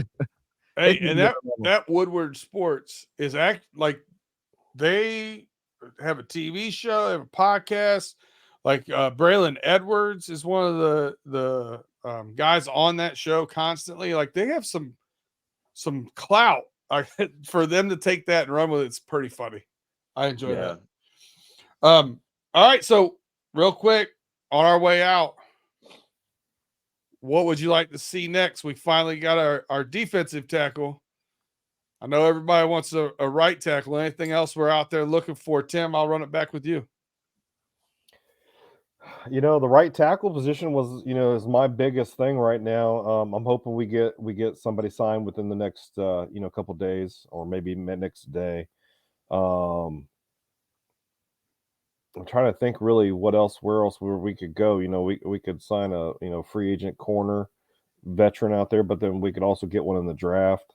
Hey, and that Woodward Sports is like they have a TV show, they have a podcast. Like Braylon Edwards is one of the guys on that show constantly. Like they have some clout for them to take that and run with it. It's pretty funny. I enjoy that. All right, so real quick on our way out, what would you like to see next? We finally got our defensive tackle. I know everybody wants a right tackle. Anything else we're out there looking for? Tim, I'll run it back with you. The right tackle position was, is my biggest thing right now. I'm hoping we get somebody signed within the next, couple days or maybe next day. I'm trying to think really where else we could go. We could sign a, free agent corner veteran out there, but then we could also get one in the draft.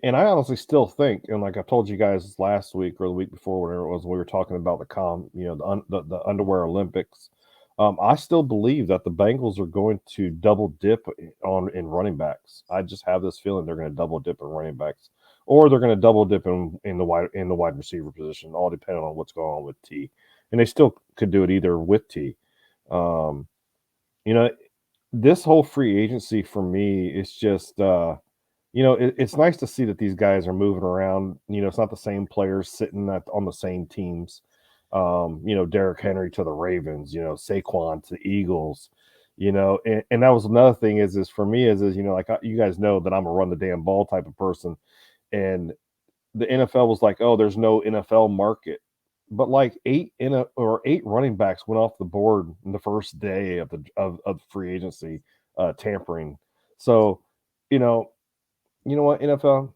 And I honestly still think, and like I told you guys last week or the week before, whatever it was, we were talking about the underwear Olympics. I still believe that the Bengals are going to double dip in running backs. I just have this feeling they're going to double dip in running backs, or they're going to double dip in the wide receiver position, all depending on what's going on with T. And they still could do it either with T. This whole free agency for me is just it's nice to see that these guys are moving around. It's not the same players sitting on the same teams. Derrick Henry to the Ravens, Saquon to the Eagles, and that was another thing is for me is like you guys know that I'm a run the damn ball type of person. And the NFL was like, oh, there's no NFL market. But like 8 running backs went off the board in the first day of the free agency tampering. So, you know what, NFL,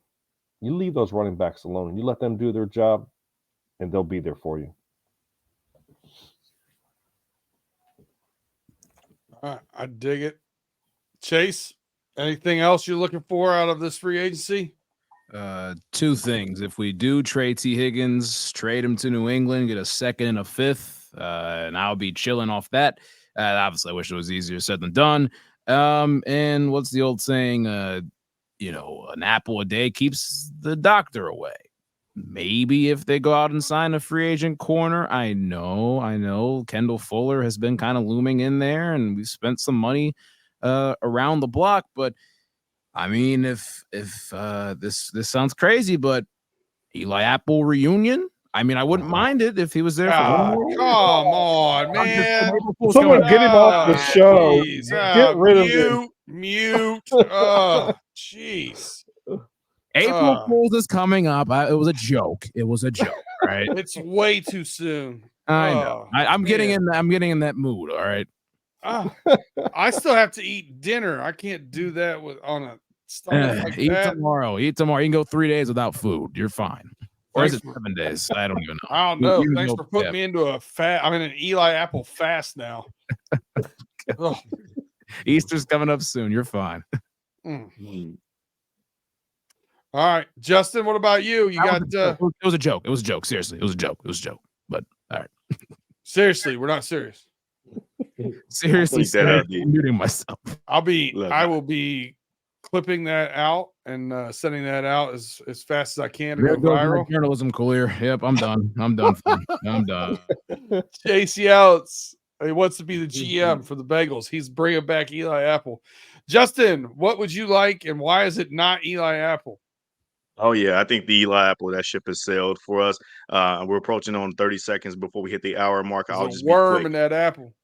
you leave those running backs alone and you let them do their job and they'll be there for you. All right, I dig it. Chase, anything else you're looking for out of this free agency? Two things. If we do trade T. Higgins, trade him to New England, get a second and a fifth, and I'll be chilling off that. Obviously, I wish it was easier said than done. And what's the old saying? An apple a day keeps the doctor away. Maybe if they go out and sign a free agent corner, I know Kendall Fuller has been kind of looming in there, and we've spent some money around the block, but I mean, if this sounds crazy, but Eli Apple reunion, I mean, I wouldn't mind it if he was there. Come on, man! Someone get him off the show. Get rid of him. Mute. Oh, jeez. April Fools is coming up. It was a joke. It was a joke, right? It's way too soon. I know. I'm getting in that mood. All right. I still have to eat dinner. I can't do that on a stomach like eat that. Tomorrow. You can go 3 days without food. You're fine. Or is it 7 days? I don't even know. I don't know. Thanks for putting me into a fast. I'm in an Eli Apple fast now. Easter's coming up soon. You're fine. All right, Justin. What about you? You got? It was a joke. It was a joke. Seriously, it was a joke. It was a joke. But all right. Seriously, we're not serious. Seriously, I'm muting myself. I will be clipping that out and sending that out as fast as I can to go viral. Journalism career. Yep, I'm done. I'm done. I'm done. Chase Yates, he wants to be the GM for the Bengals. He's bringing back Eli Apple. Justin, what would you like, and why is it not Eli Apple? Oh, yeah, I think the Eli Apple, that ship has sailed for us. We're approaching on 30 seconds before we hit the hour mark. There's I'll a just worm be quick. in that apple.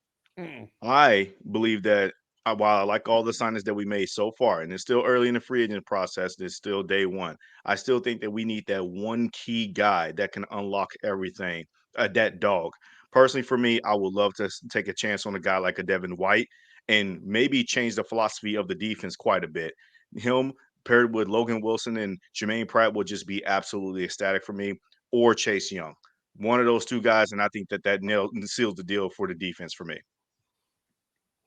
I believe that while I like all the signings that we made so far, and it's still early in the free agent process, it's still day one, I still think that we need that one key guy that can unlock everything, that dog. Personally, for me, I would love to take a chance on a guy like a Devin White and maybe change the philosophy of the defense quite a bit. Him paired with Logan Wilson and Jermaine Pratt would just be absolutely ecstatic for me, or Chase Young. One of those two guys, and I think that seals the deal for the defense for me.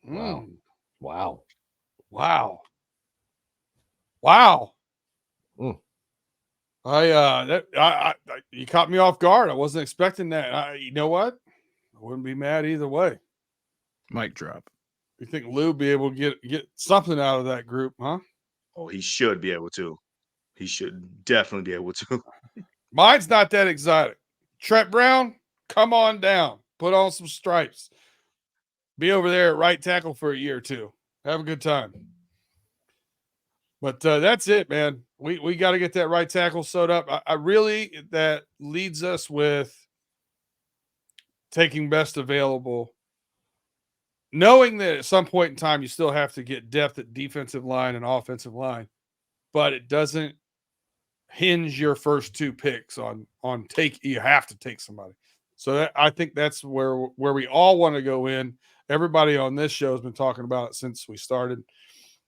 Wow. Wow. Wow. Wow. Mm. You caught me off guard. I wasn't expecting that. You know what? I wouldn't be mad either way. Mic drop. You think Lou will be able to get something out of that group, huh? Oh, he should be able to. He should definitely be able to. Mine's not that exotic. Trent Brown, come on down. Put on some stripes. Be over there at right tackle for a year or two. Have a good time. But that's it, man. We got to get that right tackle sewed up. I really, that leads us with taking best available, knowing that at some point in time you still have to get depth at defensive line and offensive line, but it doesn't hinge your first two picks on take. You have to take somebody. So I think that's where we all want to go in. Everybody on this show has been talking about it since we started.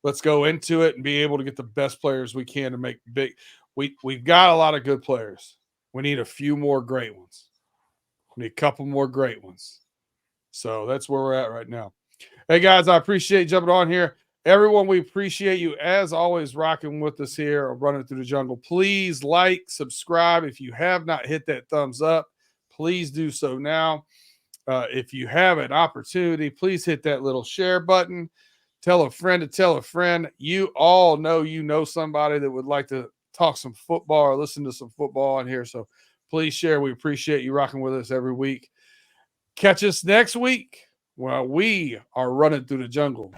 Let's go into it and be able to get the best players we can to make big. We've got a lot of good players. We need a few more great ones. We need a couple more great ones. So that's where we're at right now. Hey, guys, I appreciate you jumping on here. Everyone, we appreciate you, as always, rocking with us here on Running Through the Jungle. Please like, subscribe. If you have not hit that thumbs up, please do so now. If you have an opportunity, please hit that little share button. Tell a friend to tell a friend. You all know somebody that would like to talk some football or listen to some football on here. So please share. We appreciate you rocking with us every week. Catch us next week while we are running through the jungle.